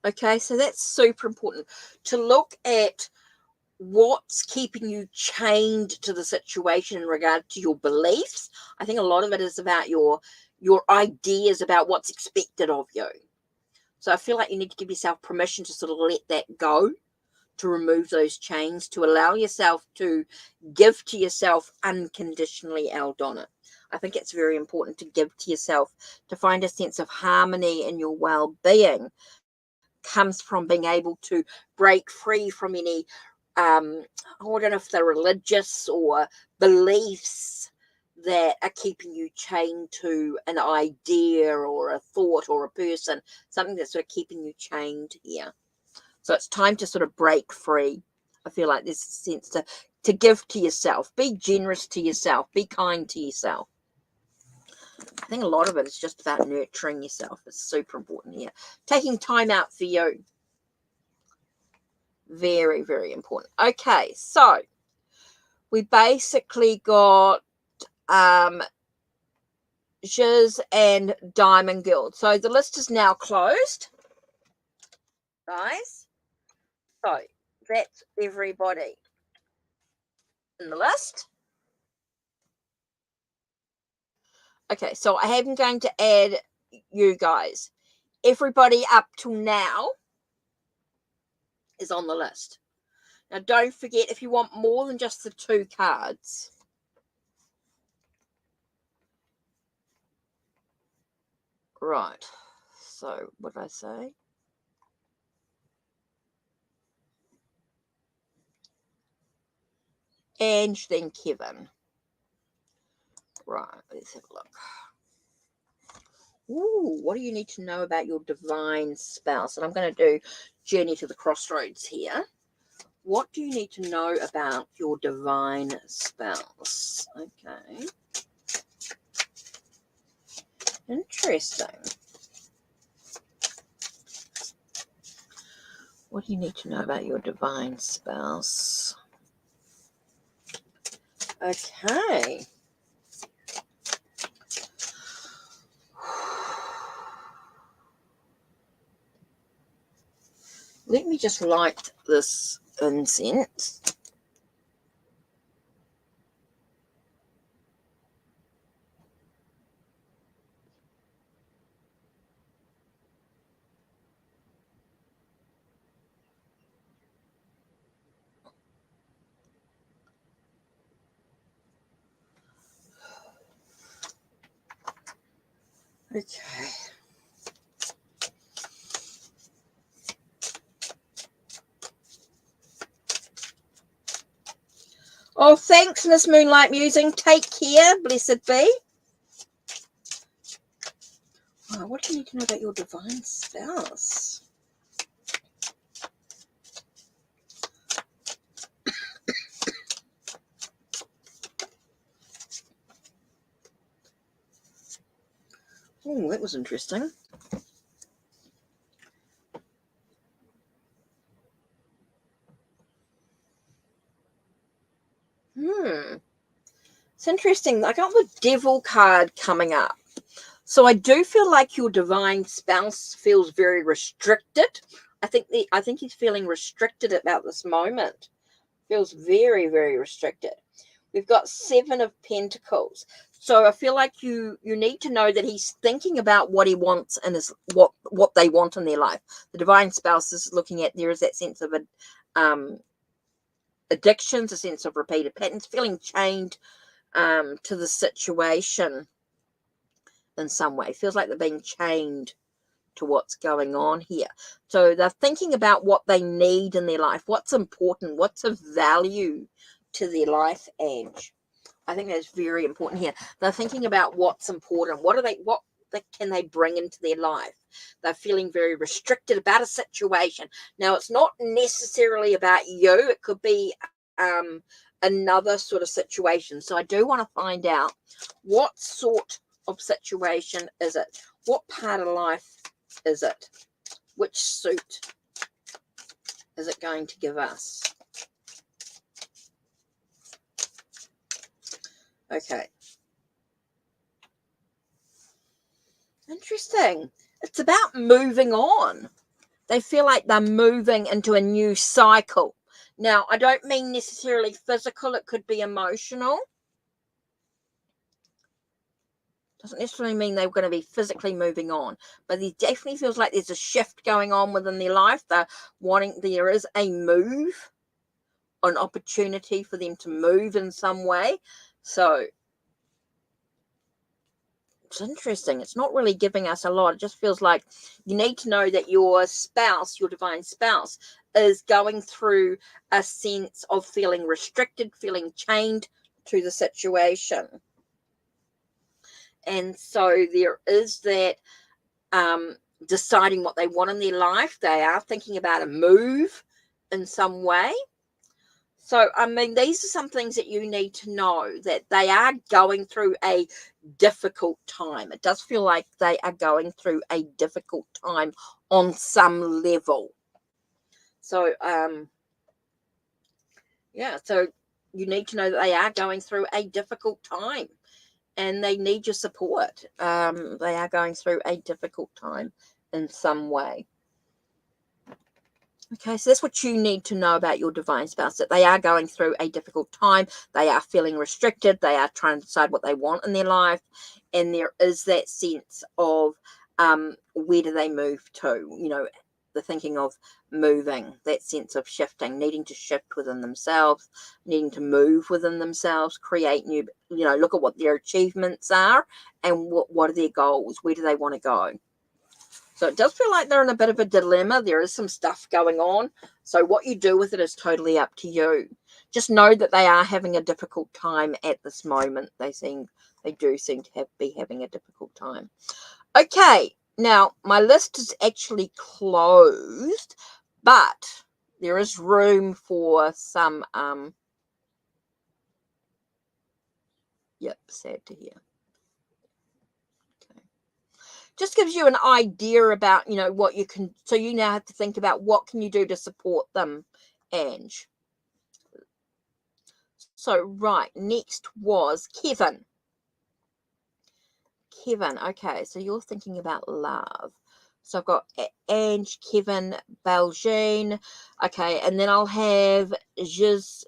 Okay, so that's super important to look at what's keeping you chained to the situation in regard to your beliefs. I think a lot of it is about your ideas about what's expected of you. So I feel like you need to give yourself permission to sort of let that go, to remove those chains, to allow yourself to give to yourself unconditionally, Aldona. I think it's very important to give to yourself, to find a sense of harmony in your well-being comes from being able to break free from any I don't know if they're religious or beliefs that are keeping you chained to an idea or a thought or a person, something that's sort of keeping you chained here. So it's time to sort of break free. I feel like there's a sense to give to yourself. Be generous to yourself. Be kind to yourself. I think a lot of it is just about nurturing yourself. It's super important here. Taking time out for you. Very, very important. Okay, so we basically got Shiz and Diamond Guild. So the list is now closed, guys. So that's everybody in the list. Okay, so I am going to add you guys. Everybody up till now is on the list. Now, don't forget, if you want more than just the 2 cards, right, so what did I say? Ange, then Kevin. Right, let's have a look. Ooh, what do you need to know about your divine spouse? And I'm going to do Journey to the Crossroads here. What do you need to know about your divine spouse? Okay. Interesting. What do you need to know about your divine spouse? Okay. Let me just light this incense. Okay. Oh, thanks, Miss Moonlight Musing. Take care. Blessed be. Oh, what do you need to know about your divine spouse? Oh, that was interesting. It's interesting. I got the Devil card coming up. So I do feel like your divine spouse feels very restricted. I think he's feeling restricted about this moment. Feels very, very restricted. We've got 7 of Pentacles. So I feel like you need to know that he's thinking about what he wants and is what they want in their life. The divine spouse is looking at, there is that sense of addictions, a sense of repeated patterns, feeling chained to the situation in some way. Feels like they're being chained to what's going on here. So they're thinking about what they need in their life, what's important, what's of value to their life, Ange. I think that's very important here. They're thinking about what's important. What can they bring into their life? They're feeling very restricted about a situation. Now, it's not necessarily about you. It could be another sort of situation. So I do want to find out, what sort of situation is it? What part of life is it? Which suit is it going to give us? Okay. Interesting. It's about moving on. They feel like they're moving into a new cycle. Now, I don't mean necessarily physical. It could be emotional. Doesn't necessarily mean they're going to be physically moving on. But it definitely feels like there's a shift going on within their life. There is a move, an opportunity for them to move in some way. So it's interesting. It's not really giving us a lot. It just feels like you need to know that your spouse, your divine spouse, is going through a sense of feeling restricted, feeling chained to the situation. And so there is that deciding what they want in their life. They are thinking about a move in some way. So, I mean, these are some things that you need to know, that they are going through a difficult time. It does feel like they are going through a difficult time on some level. So, so you need to know that they are going through a difficult time and they need your support. They are going through a difficult time in some way. Okay, so that's what you need to know about your divine spouse, that they are going through a difficult time. They are feeling restricted. They are trying to decide what they want in their life. And there is that sense of where do they move to? You know, the thinking of moving, that sense of shifting, needing to shift within themselves, needing to move within themselves, create new, look at what their achievements are and what are their goals? Where do they want to go? So it does feel like they're in a bit of a dilemma. There is some stuff going on. So what you do with it is totally up to you. Just know that they are having a difficult time at this moment. They do seem to be having a difficult time. Okay, now my list is actually closed, but there is room for some sad to hear. Just gives you an idea about, what you can, so you now have to think about what can you do to support them, Ange. So, right, next was Kevin. Kevin, okay, so you're thinking about love. So I've got Ange, Kevin, Beljean, okay, and then I'll have Giz,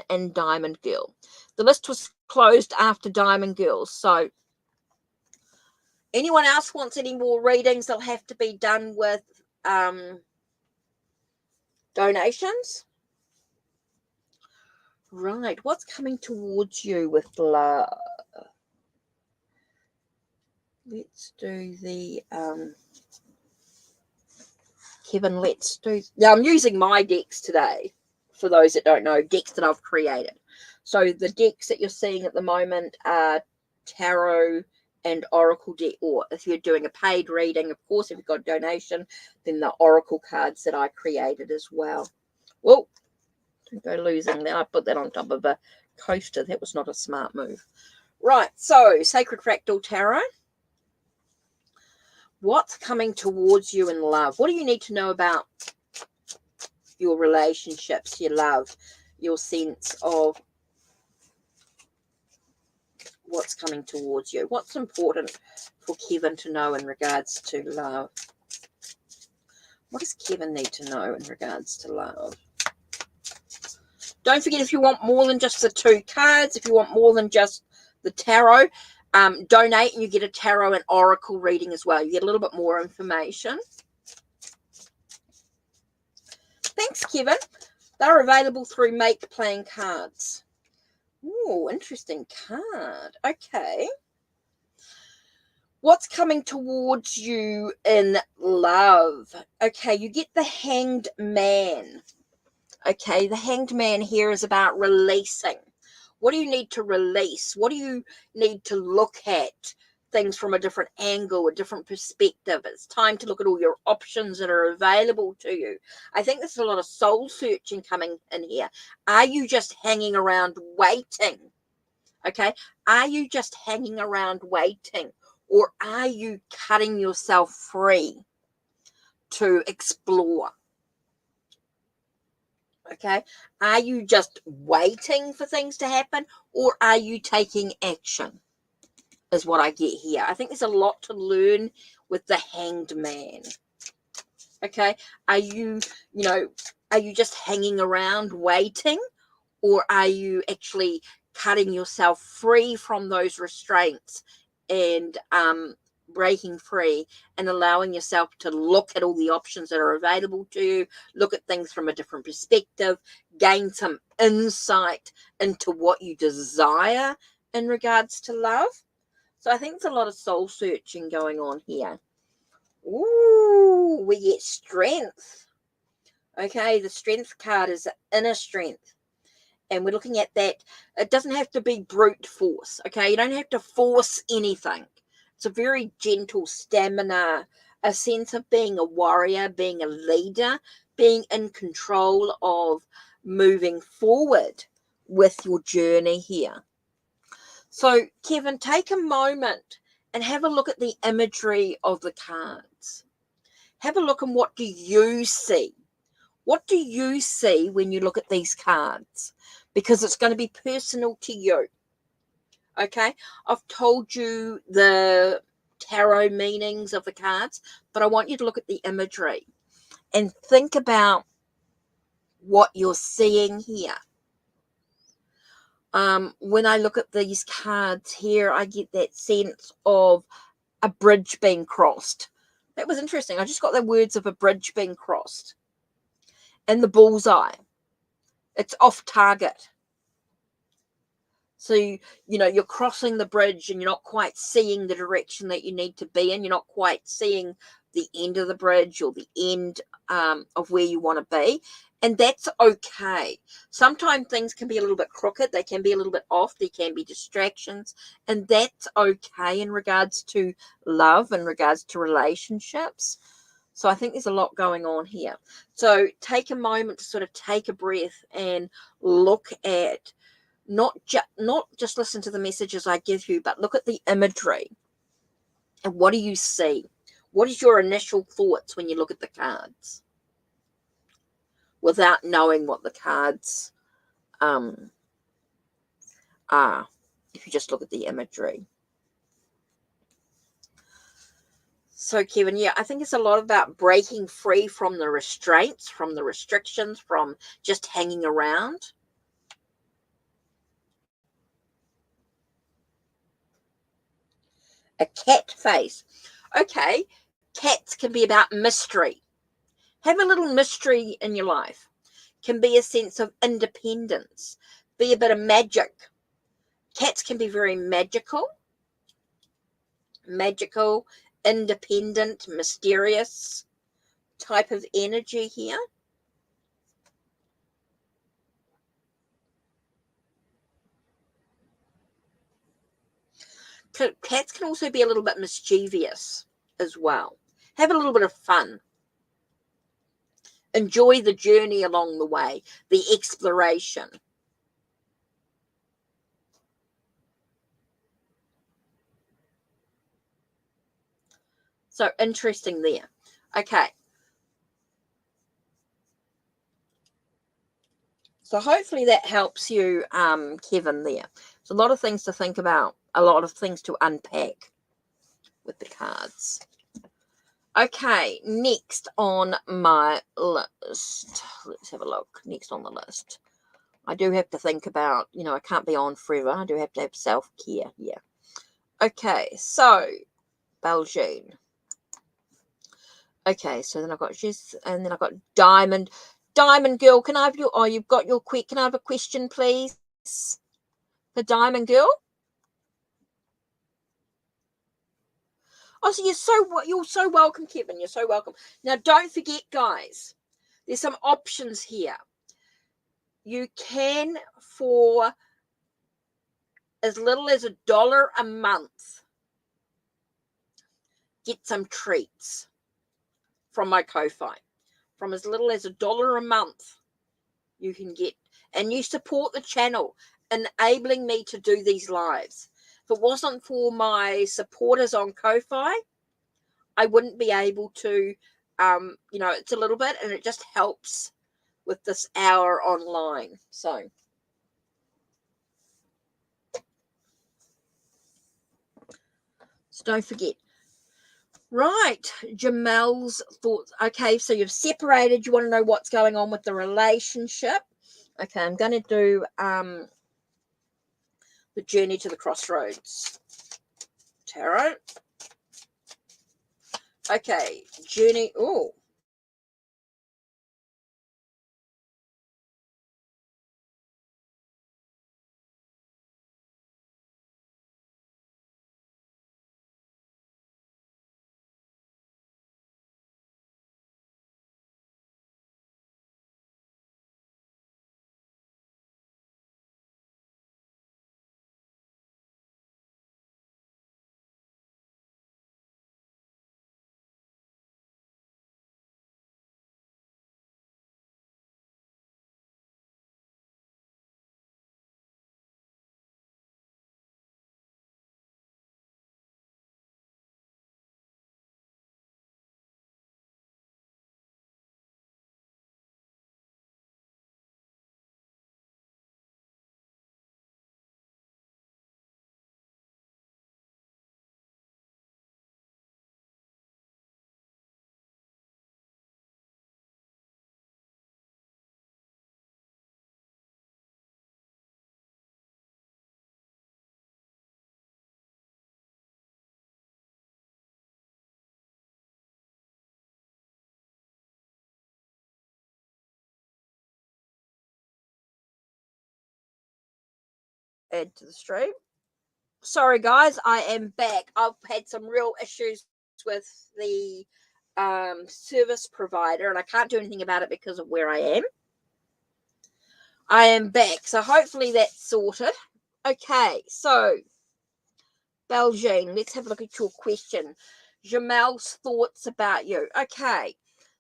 and Diamond Girl. The list was closed after Diamond Girl, so anyone else wants any more readings, they'll have to be done with donations. Right, what's coming towards you with love? Let's do the Kevin, let's do... Now, I'm using my decks today, for those that don't know, decks that I've created. So the decks that you're seeing at the moment are tarot and oracle deck, or if you're doing a paid reading, of course, if you've got a donation, then the oracle cards that I created as well. Whoa, don't go losing that. I put that on top of a coaster. That was not a smart move. Right, so Sacred Fractal Tarot. What's coming towards you in love? What do you need to know about your relationships, your love, your sense of what's coming towards you? What's important for Kevin to know in regards to love? What does Kevin need to know in regards to love? Don't forget, if you want more than just the 2 cards, if you want more than just the tarot, donate and you get a tarot and oracle reading as well. You get a little bit more information. Thanks, Kevin. They're available through Make Playing Cards. Ooh, interesting card. Okay. What's coming towards you in love? Okay, you get the Hanged Man. Okay, the Hanged Man here is about releasing. What do you need to release? What do you need to look at things from a different angle, a different perspective? It's time to look at all your options that are available to you. I think there's a lot of soul searching coming in here. Are you just hanging around waiting? Okay, are you just hanging around waiting? Or are you cutting yourself free to explore? Okay, are you just waiting for things to happen, or are you taking action? Is what I get here. I think there's a lot to learn with the Hanged Man. Okay, are you just hanging around waiting, or are you actually cutting yourself free from those restraints and breaking free and allowing yourself to look at all the options that are available to you, look at things from a different perspective, gain some insight into what you desire in regards to love? So I think there's a lot of soul searching going on here. Ooh, we get strength. Okay, the strength card is inner strength. And we're looking at that. It doesn't have to be brute force. Okay, you don't have to force anything. It's a very gentle stamina, a sense of being a warrior, being a leader, being in control of moving forward with your journey here. So, Kevin, take a moment and have a look at the imagery of the cards. Have a look and what do you see? What do you see when you look at these cards? Because it's going to be personal to you. Okay, I've told you the tarot meanings of the cards, but I want you to look at the imagery and think about what you're seeing here. When I look at these cards here, I get that sense of a bridge being crossed. That was interesting. I just got the words of a bridge being crossed. And the bullseye. It's off target. So, you're crossing the bridge and you're not quite seeing the direction that you need to be in. You're not quite seeing the end of the bridge or the end of where you want to be. And that's okay. Sometimes things can be a little bit crooked. They can be a little bit off. There can be distractions. And that's okay in regards to love, in regards to relationships. So I think there's a lot going on here. So take a moment to sort of take a breath and look at, not just listen to the messages I give you, but look at the imagery. And what do you see? What is your initial thoughts when you look at the cards? Without knowing what the cards are, if you just look at the imagery. So, Kevin, yeah, I think it's a lot about breaking free from the restraints, from the restrictions, from just hanging around. A cat face. Okay, cats can be about mystery. Have a little mystery in your life. Can be a sense of independence. be a bit of magic. Cats can be very magical, independent, mysterious type of energy here. Cats can also be a little bit mischievous as well. Have a little bit of fun. Enjoy the journey along the way, the exploration. So interesting there. Okay. So hopefully that helps you, Kevin, there. There's a lot of things to think about, a lot of things to unpack with the cards. Okay, next on my list. Let's have a look. Next on the list. I do have to think about, I can't be on forever. I do have to have self-care. Yeah. Okay, so Belgian. Okay, so then I've got Jess, and then I've got Diamond. Diamond Girl, can I have your, you've got your quick, can I have a question, please? For Diamond Girl? Oh, so you're so welcome, Kevin. You're so welcome. Now, don't forget, guys, there's some options here. You can, for as little as $1 a month, get some treats from my Ko-Fi. From as little as $1 a month, you can get, and you support the channel, enabling me to do these lives. If it wasn't for my supporters on Ko-Fi, I wouldn't be able to, it's a little bit, and it just helps with this hour online. So don't forget. Right, Jamel's thoughts. Okay, so you've separated. You want to know what's going on with the relationship. Okay, I'm going to do the journey to the crossroads tarot. Okay, journey. Oh, add to the stream. Sorry, guys, I am back. I've had some real issues with the service provider, and I can't do anything about it because of where I am. I am back, so hopefully that's sorted. Okay, so Belgian, let's have a look at your question. Jamel's thoughts about you. Okay,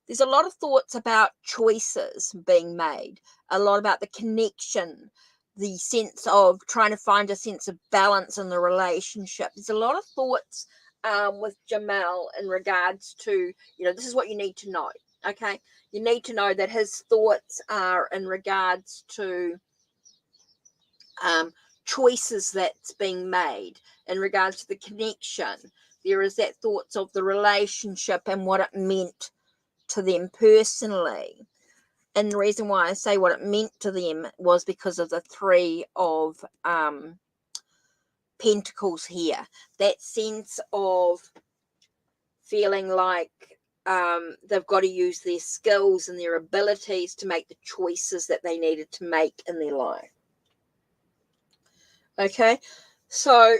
there's a lot of thoughts about choices being made, a lot about the connection, the sense of trying to find a sense of balance in the relationship. There's a lot of thoughts with Jamel in regards to, this is what you need to know. Okay, you need to know that his thoughts are in regards to choices that's being made in regards to the connection. There is that thoughts of the relationship and what it meant to them personally. And the reason why I say what it meant to them was because of the 3 of Pentacles here. That sense of feeling like they've got to use their skills and their abilities to make the choices that they needed to make in their life. Okay, so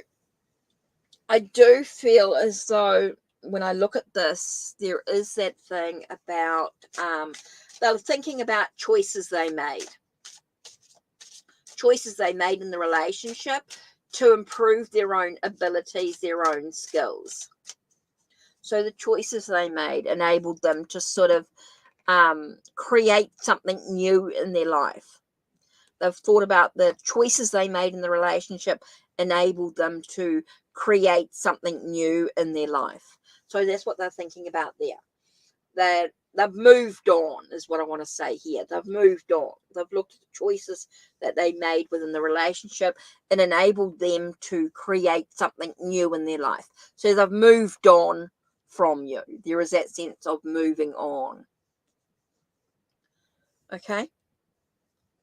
I do feel as though when I look at this, there is that thing about they were thinking about choices they made in the relationship to improve their own abilities, their own skills. So the choices they made enabled them to sort of create something new in their life. They've thought about the choices they made in the relationship enabled them to create something new in their life. So that's what they're thinking about there. They've moved on, is what I want to say here. They've moved on. They've looked at the choices that they made within the relationship and enabled them to create something new in their life. So they've moved on from you. There is that sense of moving on. Okay?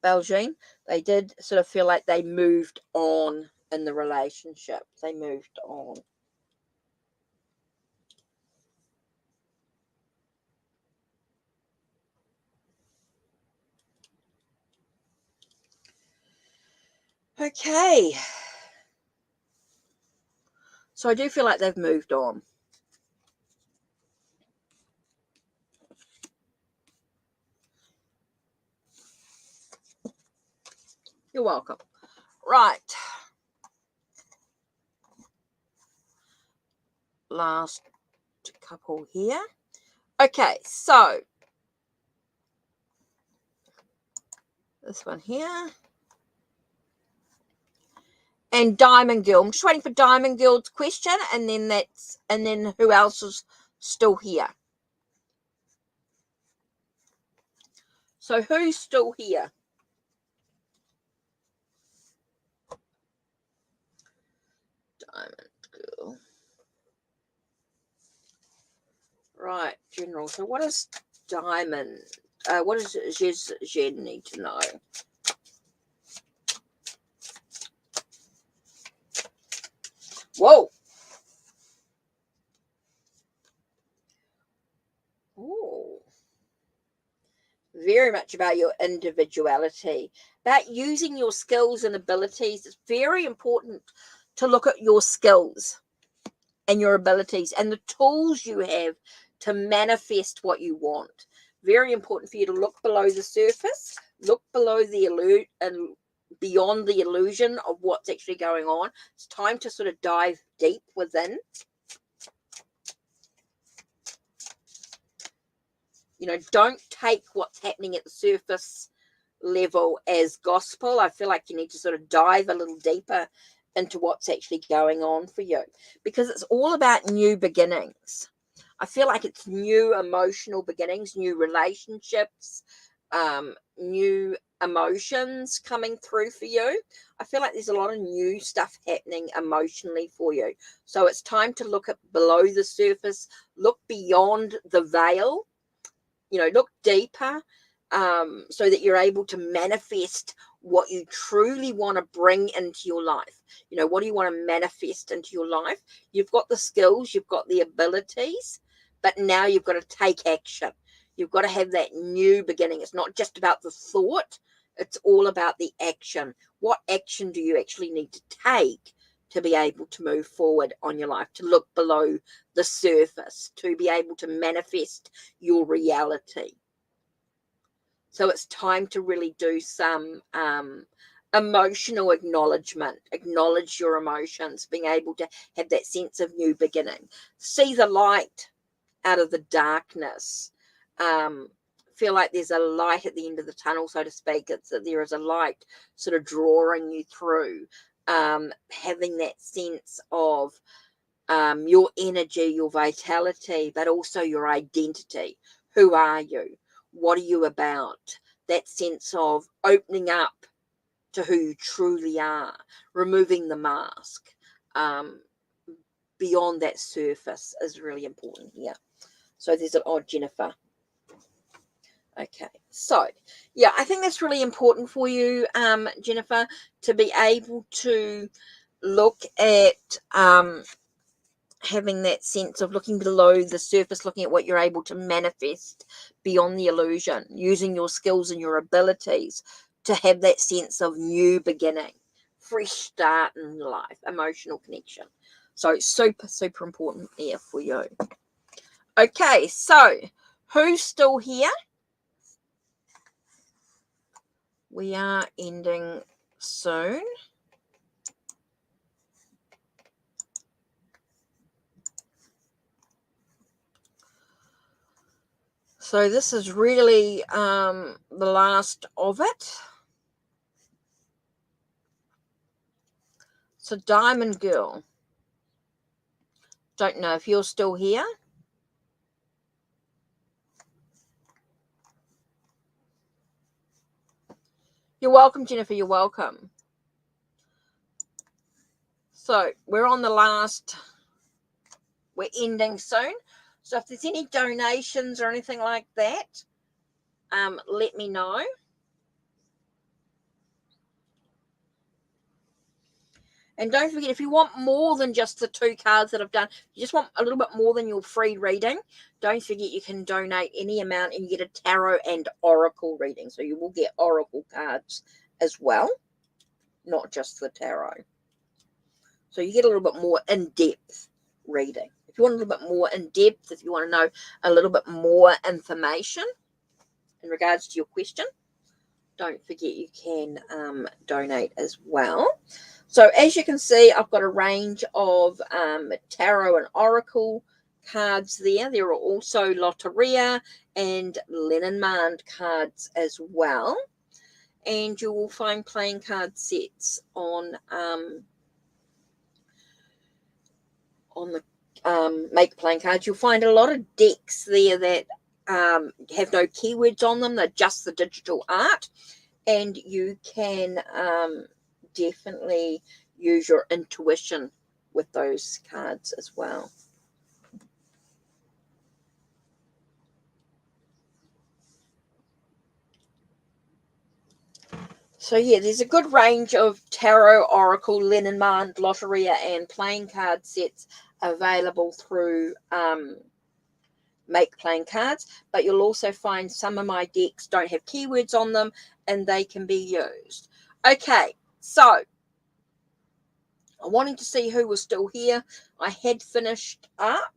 Belgian, they did sort of feel like they moved on in the relationship. They moved on. Okay. So I do feel like they've moved on. You're welcome. Right. Last couple here. Okay, so this one here. And Diamond Girl. I'm just waiting for Diamond Girl's question, and then who else is still here? So who's still here? Diamond Girl. Right, General. So what is Diamond? What does Jen need to know? Whoa. Oh. Very much about your individuality, about using your skills and abilities. It's very important to look at your skills and your abilities and the tools you have to manifest what you want. Very important for you to look below the surface, look below the and beyond the illusion of what's actually going on. It's time to sort of dive deep within. You know, don't take what's happening at the surface level as gospel. I feel like you need to sort of dive a little deeper into what's actually going on for you, because it's all about new beginnings. I feel like it's new emotional beginnings, new relationships, new emotions coming through for you. I feel like there's a lot of new stuff happening emotionally for you. So it's time to look at below the surface, look beyond the veil, you know, look deeper, so that you're able to manifest what you truly want to bring into your life. You know, what do you want to manifest into your life? You've got the skills, you've got the abilities, but now you've got to take action. You've got to have that new beginning. It's not just about the thought, it's all about the action. What action do you actually need to take to be able to move forward on your life, to look below the surface, to be able to manifest your reality? So it's time to really do some emotional acknowledgement, acknowledge your emotions, being able to have that sense of new beginning, see the light out of the darkness, feel like there's a light at the end of the tunnel, so to speak. It's that there is a light sort of drawing you through, having that sense of your energy, your vitality, but also your identity. Who are you? What are you about? That sense of opening up to who you truly are, removing the mask, beyond that surface is really important here. So there's an odd Jennifer. Okay, so yeah, I think that's really important for you, Jennifer, to be able to look at having that sense of looking below the surface, looking at what you're able to manifest beyond the illusion, using your skills and your abilities to have that sense of new beginning fresh start in life, emotional connection. So super, super important there for you. Okay, so who's still here? We are ending soon. So this is really the last of it. So Diamond Girl. Don't know if you're still here. You're welcome, Jennifer. You're welcome. So we're on the last. We're ending soon. So if there's any donations or anything like that, let me know. And don't forget, if you want more than just the 2 cards that I've done, you just want a little bit more than your free reading, don't forget you can donate any amount and you get a tarot and oracle reading. So you will get oracle cards as well, not just the tarot. So you get a little bit more in-depth reading. If you want a little bit more in-depth, if you want to know a little bit more information in regards to your question, don't forget you can donate as well. So as you can see, I've got a range of tarot and oracle cards there. There are also Loteria and Lenormand cards as well. And you will find playing card sets on the Make Playing Cards. You'll find a lot of decks there that have no keywords on them. They're just the digital art. And you can definitely use your intuition with those cards as well. So yeah, there's a good range of tarot, oracle, Lenormand, Loteria, and playing card sets available through Make Playing Cards, but you'll also find some of my decks don't have keywords on them and they can be used. Okay, so I wanted to see who was still here. I had finished up.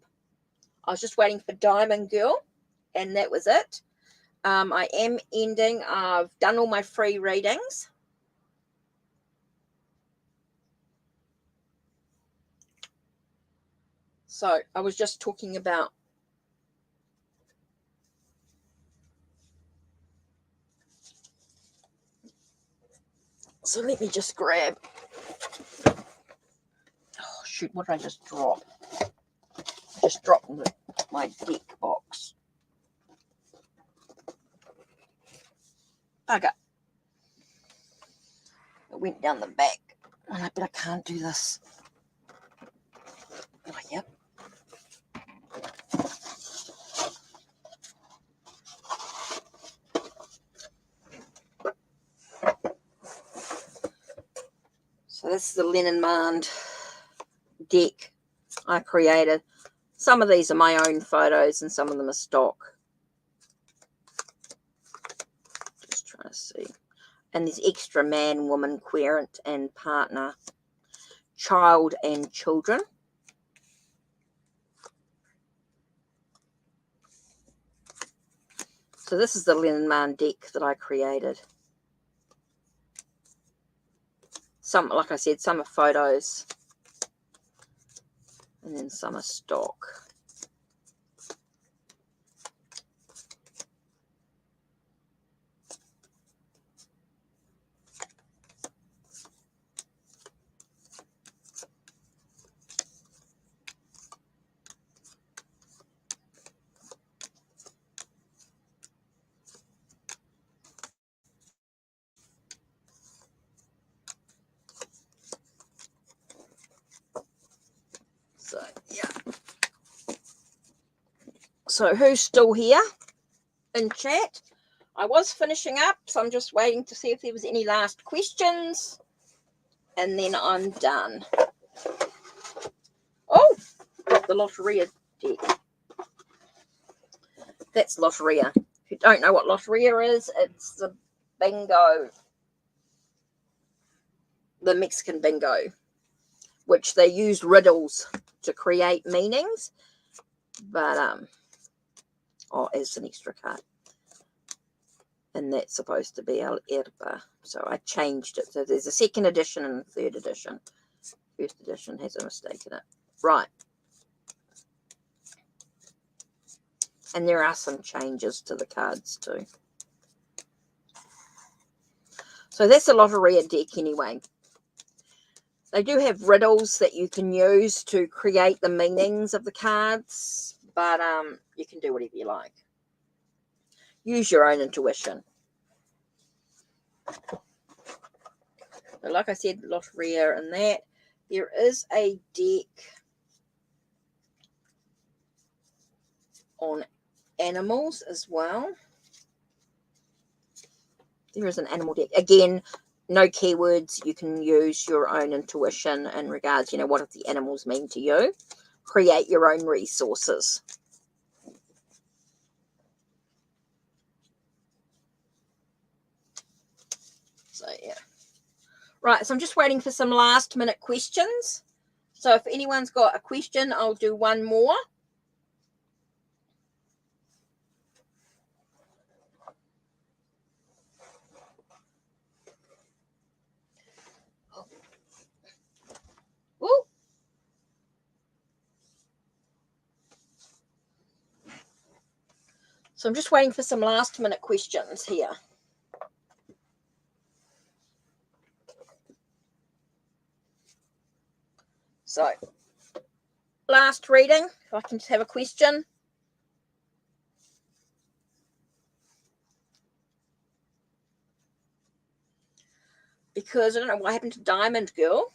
I was just waiting for Diamond Girl, and that was it. I am ending. I've done all my free readings. So I was just talking about. So let me just grab. Oh, shoot, what did I just drop? I just dropped my deck box. Bugger. It went down the back. And I bet I can't do this. Oh, yep. So this is the Lenormand deck I created. Some of these are my own photos and some of them are stock. Just trying to see. And there's extra man, woman, querent, and partner, child, and children. So this is the Lenormand deck that I created. Some, like I said, some are photos. And then some are stock. So, yeah. So who's still here in chat? I was finishing up, so I'm just waiting to see if there was any last questions. And then I'm done. Oh, got the Loteria deck. That's Loteria. If you don't know what Loteria is, it's the bingo the Mexican bingo, which they used riddles to create meanings. But, oh, it's an extra card. And that's supposed to be El Herba. So I changed it. So there's a second edition and a third edition. First edition has a mistake in it. Right. And there are some changes to the cards too. So that's a Lotteria deck anyway. They do have riddles that you can use to create the meanings of the cards, but you can do whatever you like. Use your own intuition. So like I said, Lotteria and that. There is a deck on animals as well. There is an animal deck. Again, no keywords. You can use your own intuition in regards, what do the animals mean to you? Create your own resources. So, yeah. Right, so I'm just waiting for some last minute questions. So if anyone's got a question, I'll do one more. Ooh. So I'm just waiting for some last minute questions here. So, last reading, if I can just have a question. Because I don't know what happened to Diamond Girl.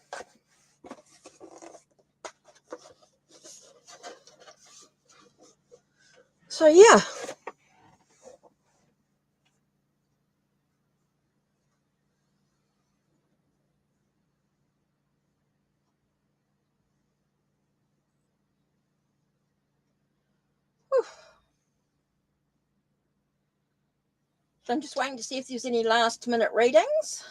So, yeah. Whew. So I'm just waiting to see if there's any last minute readings.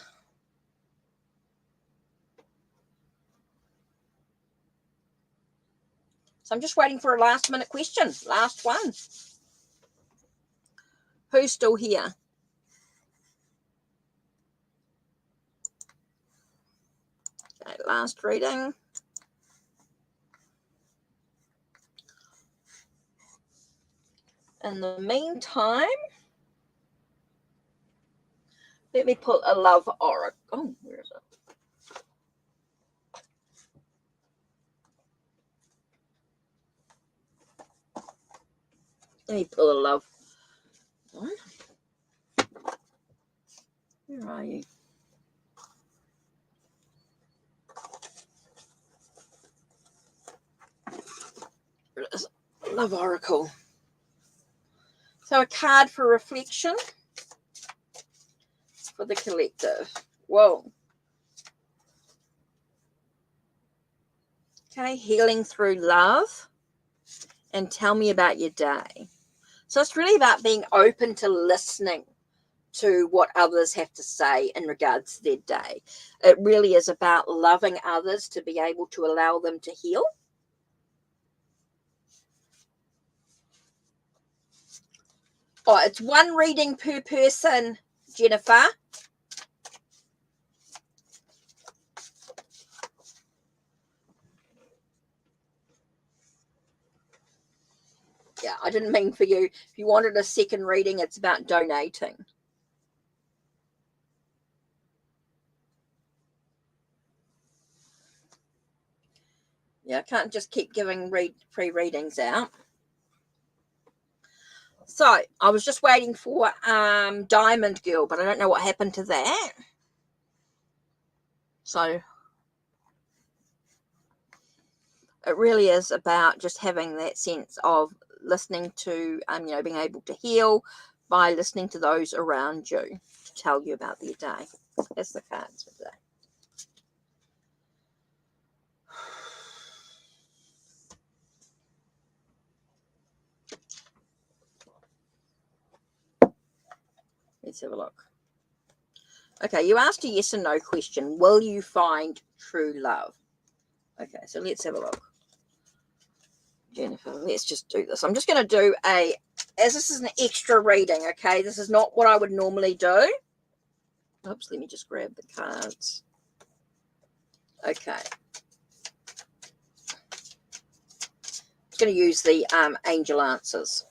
So I'm just waiting for a last minute question. Last one. Who's still here? Okay, last reading. In the meantime, let me put a love oracle. Oh, where is it? Let me pull a love. What? Where are you? There it is. Love oracle. So a card for reflection for the collective. Whoa. Okay, healing through love. And tell me about your day. So it's really about being open to listening to what others have to say in regards to their day. It really is about loving others to be able to allow them to heal. Oh, it's one reading per person, Jennifer. Yeah, I didn't mean for you. If you wanted a second reading, it's about donating. Yeah, I can't just keep giving free readings out. So I was just waiting for Diamond Girl, but I don't know what happened to that. So it really is about just having that sense of listening to, being able to heal by listening to those around you to tell you about their day. That's the cards for today. Let's have a look. Okay, you asked a yes and no question. Will you find true love? Okay, so let's have a look. Jennifer, let's just do this. I'm just going to do as this is an extra reading, okay? This is not what I would normally do. Oops, let me just grab the cards. Okay. I'm going to use the angel answers,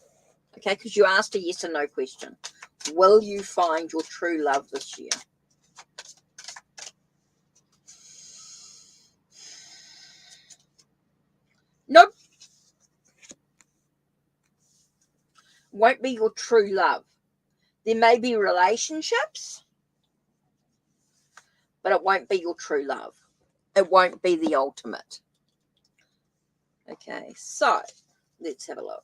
okay? Because you asked a yes and no question. Will you find your true love this year? Nope. Won't be your true love. There may be relationships, but it won't be your true love. It won't be the ultimate. Okay, so let's have a look.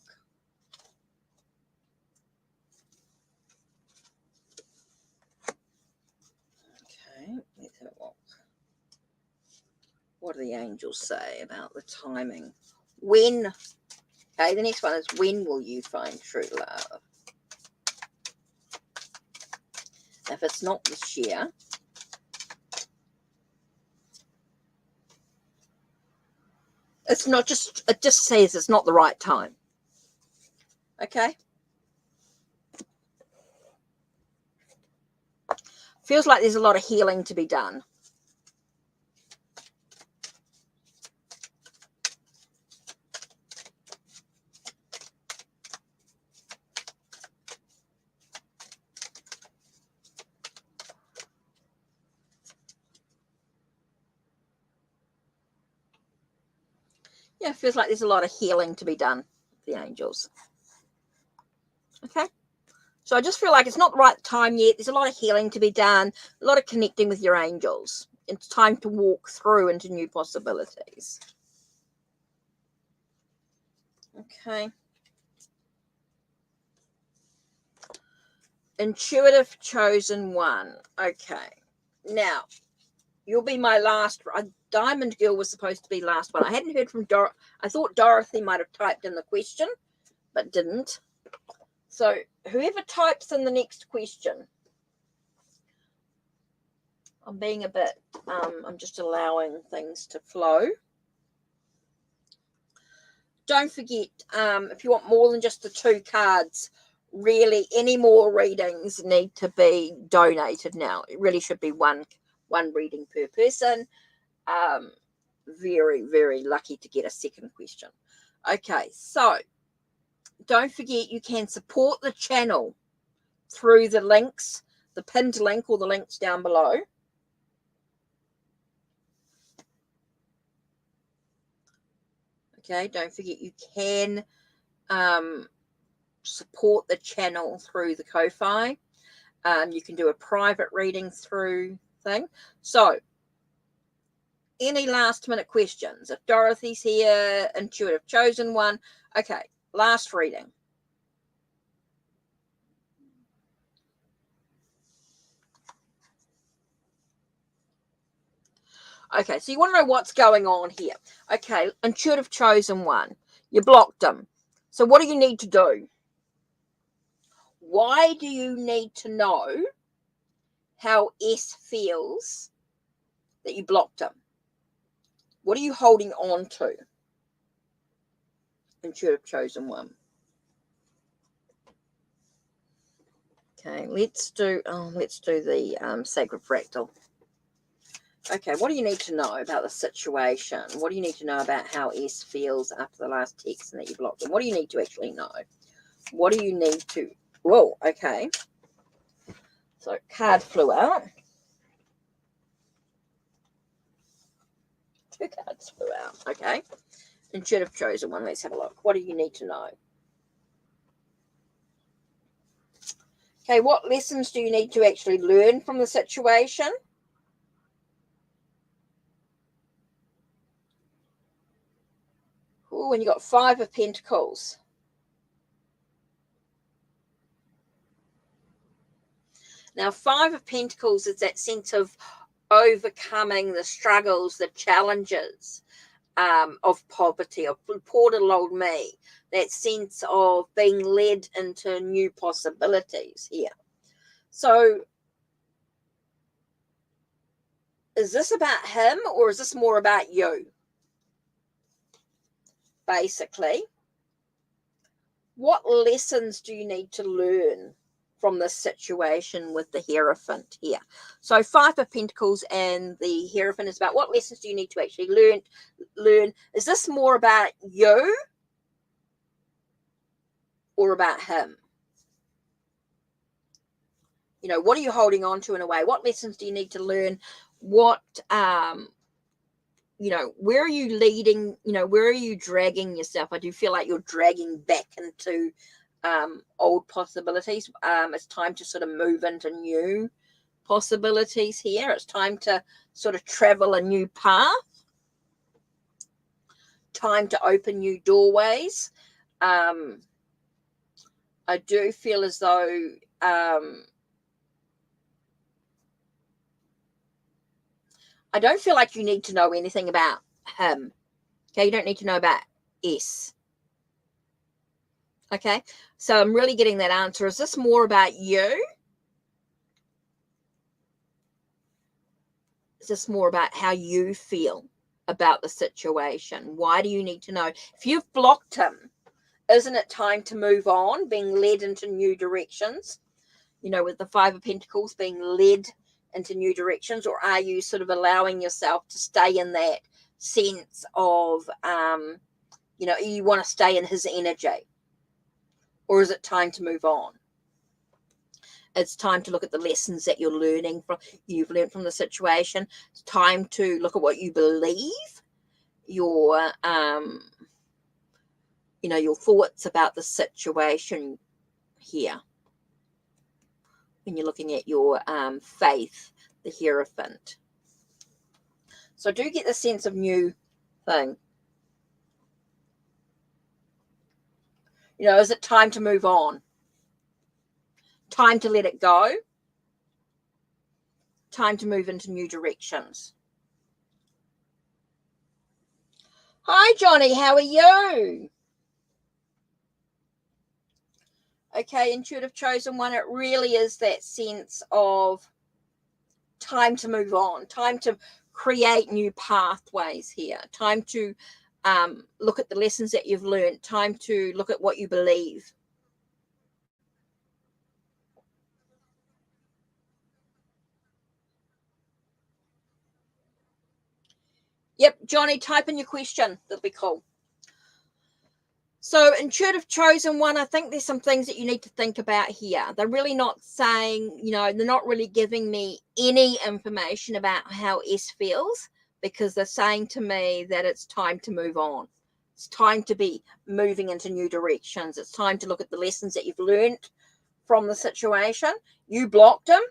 Okay, let's have a look. What do the angels say about the timing? When? Okay, the next one is when will you find true love? If it's not this year, it's not just, it just says it's not the right time. Okay? Feels like there's a lot of healing to be done. Yeah, it feels like there's a lot of healing to be done, the angels. Okay? So I just feel like it's not the right time yet. There's a lot of healing to be done, a lot of connecting with your angels. It's time to walk through into new possibilities. Okay. Intuitive chosen one. Okay. Now, you'll be my last. Diamond Girl was supposed to be last one. I hadn't heard from Dorothy. I thought Dorothy might have typed in the question, but didn't. So whoever types in the next question, I'm being a bit, I'm just allowing things to flow. Don't forget, if you want more than just the 2 cards, really any more readings need to be donated now. It really should be one reading per person. Very, very lucky to get a second question. Okay, so don't forget you can support the channel through the links, the pinned link or the links down below. Okay, don't forget you can support the channel through the Ko-Fi. You can do a private reading through thing. So, any last minute questions? If Dorothy's here, intuitive chosen one. Okay, last reading. Okay, so you want to know what's going on here. Okay, intuitive chosen one. You blocked them. So what do you need to do? Why do you need to know how S feels that you blocked him? What are you holding on to? Intuitive chosen one. Okay, let's do the sacred fractal. Okay, what do you need to know about the situation? What do you need to know about how S feels after the last text and that you blocked him? What do you need to actually know? What do you need to... Whoa, okay. So card flew out. 2 cards flew out. Okay. Intuitive chosen one. Let's have a look. What do you need to know? Okay, what lessons do you need to actually learn from the situation? Oh, and you got 5 of Pentacles. Now, 5 of Pentacles is that sense of overcoming the struggles, the challenges of poverty, of poor little old me. That sense of being led into new possibilities here. So, is this about him or is this more about you? Basically, what lessons do you need to learn from this situation with the Hierophant here? So 5 of Pentacles and the Hierophant is about what lessons do you need to actually learn. Is this more about you or about him? You know, what are you holding on to in a way? What lessons do you need to learn? What, you know, where are you leading? You know, where are you dragging yourself? I do feel like you're dragging back into old possibilities. It's time to sort of move into new possibilities here. It's time to sort of travel a new path. Time to open new doorways. I do feel as though I don't feel like you need to know anything about him. Okay, you don't need to know about S. Okay, so I'm really getting that answer. Is this more about you? Is this more about how you feel about the situation? Why do you need to know? If you've blocked him, isn't it time to move on, being led into new directions? You know, with the 5 of Pentacles, being led into new directions, or are you sort of allowing yourself to stay in that sense of, you know, you want to stay in his energy? Or is it time to move on? It's time to look at the lessons that you've learned from the situation. It's time to look at what you believe, your, you know, your thoughts about the situation here. When you're looking at your faith, the Hierophant. So do get the sense of new thing. You know, is it time to move on? Time to let it go? Time to move into new directions? Hi, Johnny. How are you? Okay, Intuitive Chosen One, it really is that sense of time to move on, time to create new pathways here, time to look at the lessons that you've learned, time to look at what you believe. Yep, Johnny, type in your question. That'll be cool. So Intuitive Chosen One, I think there's some things that you need to think about here. They're really not saying, you know, they're not really giving me any information about how S feels, because they're saying to me that it's time to move on. It's time to be moving into new directions. It's time to look at the lessons that you've learned from the situation. You blocked him,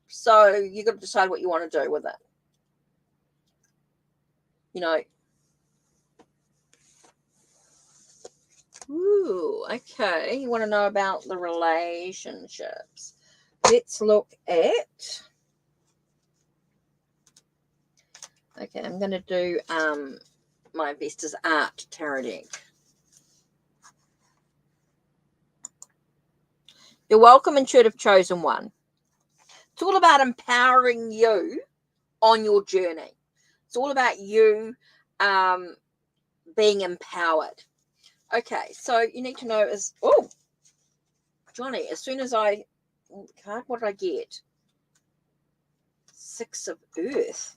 so you've got to decide what you want to do with it. You know, ooh, okay. You want to know about the relationships. Let's look at. Okay, I'm going to do my Investors Art Tarot deck. You're welcome, Intuitive Chosen One. It's all about empowering you on your journey. It's all about you being empowered. Okay, so you need to know is, oh, Johnny, as soon as I, card, what did I get? 6 of Earth.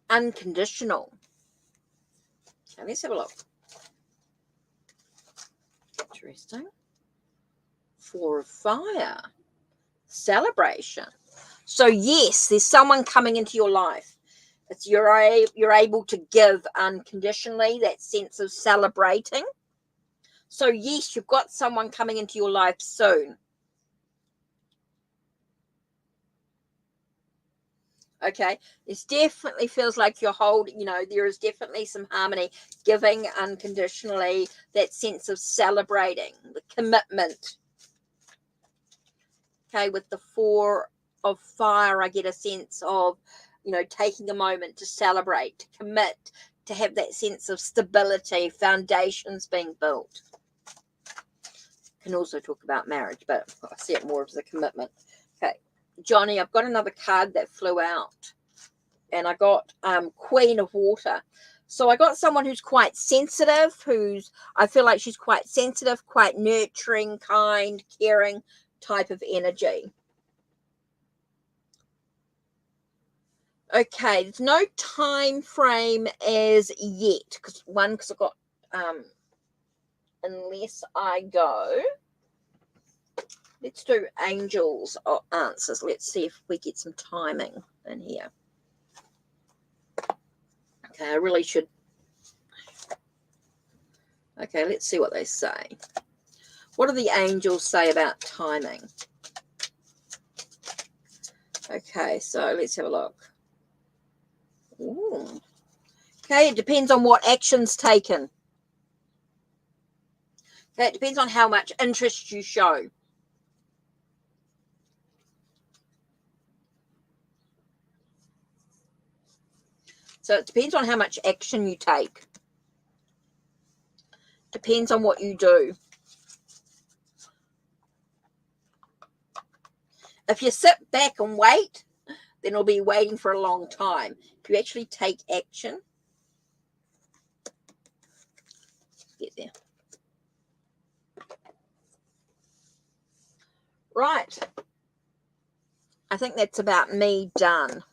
Unconditional. Okay, let's have a look. Interesting. 4 of Fire. Celebration. So yes, there's someone coming into your life. It's you're able to give unconditionally, that sense of celebrating. So yes, you've got someone coming into your life soon. Okay, it definitely feels like you're holding, you know, there is definitely some harmony, giving unconditionally, that sense of celebrating, the commitment. Okay, with the 4 of Fire, I get a sense of, you know, taking a moment to celebrate, to commit, to have that sense of stability, foundations being built. Can also talk about marriage, but I see it more as a commitment. Okay, Johnny, I've got another card that flew out, and I got Queen of Water. So I got someone who's quite sensitive, I feel like she's quite sensitive, quite nurturing, kind, caring type of energy. Okay, there's no time frame as yet, because I've got, unless I go, let's do angels or answers. Let's see if we get some timing in here. Okay, I really should. Okay, let's see what they say. What do the angels say about timing? Okay, so let's have a look. Ooh. Okay, it depends on what action's taken. Okay, it depends on how much interest you show. So it depends on how much action you take. Depends on what you do. If you sit back and wait, then it'll be waiting for a long time. If you actually take action, get there. Right. I think that's about me done.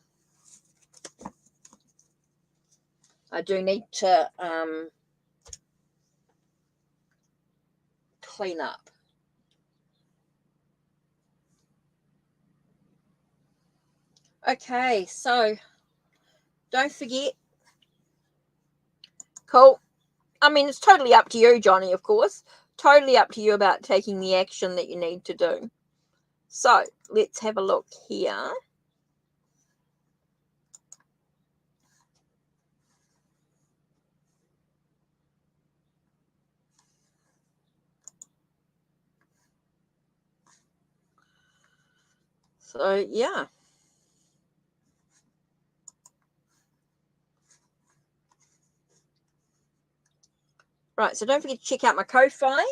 I do need to clean up. Okay, so don't forget. Cool. I mean, it's totally up to you, Johnny, of course. Totally up to you about taking the action that you need to do. So let's have a look here. So, yeah. Right, so don't forget to check out my Ko-Fi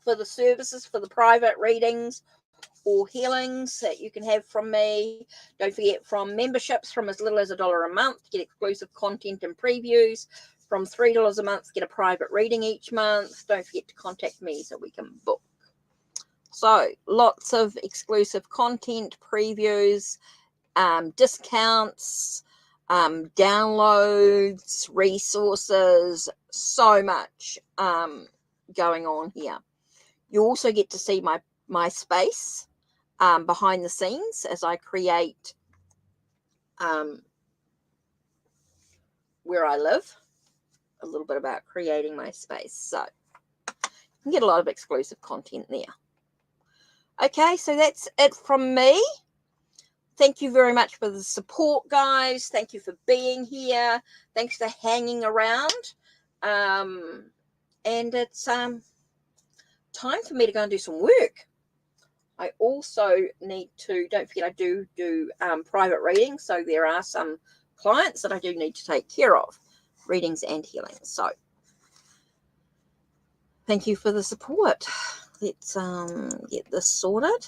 for the services, for the private readings or healings that you can have from me. Don't forget, from memberships from as little as $1 a month to get exclusive content and previews. From $3 a month to get a private reading each month. Don't forget to contact me so we can book. So lots of exclusive content, previews, discounts, downloads, resources, so much going on here. You also get to see my space behind the scenes as I create where I live. A little bit about creating my space. So you can get a lot of exclusive content there. Okay, so that's it from me. Thank you very much for the support, guys. Thank you for being here. Thanks for hanging around. And it's time for me to go and do some work. I also need to, don't forget, I do private readings. So there are some clients that I do need to take care of, readings and healings. So thank you for the support. Let's get this sorted.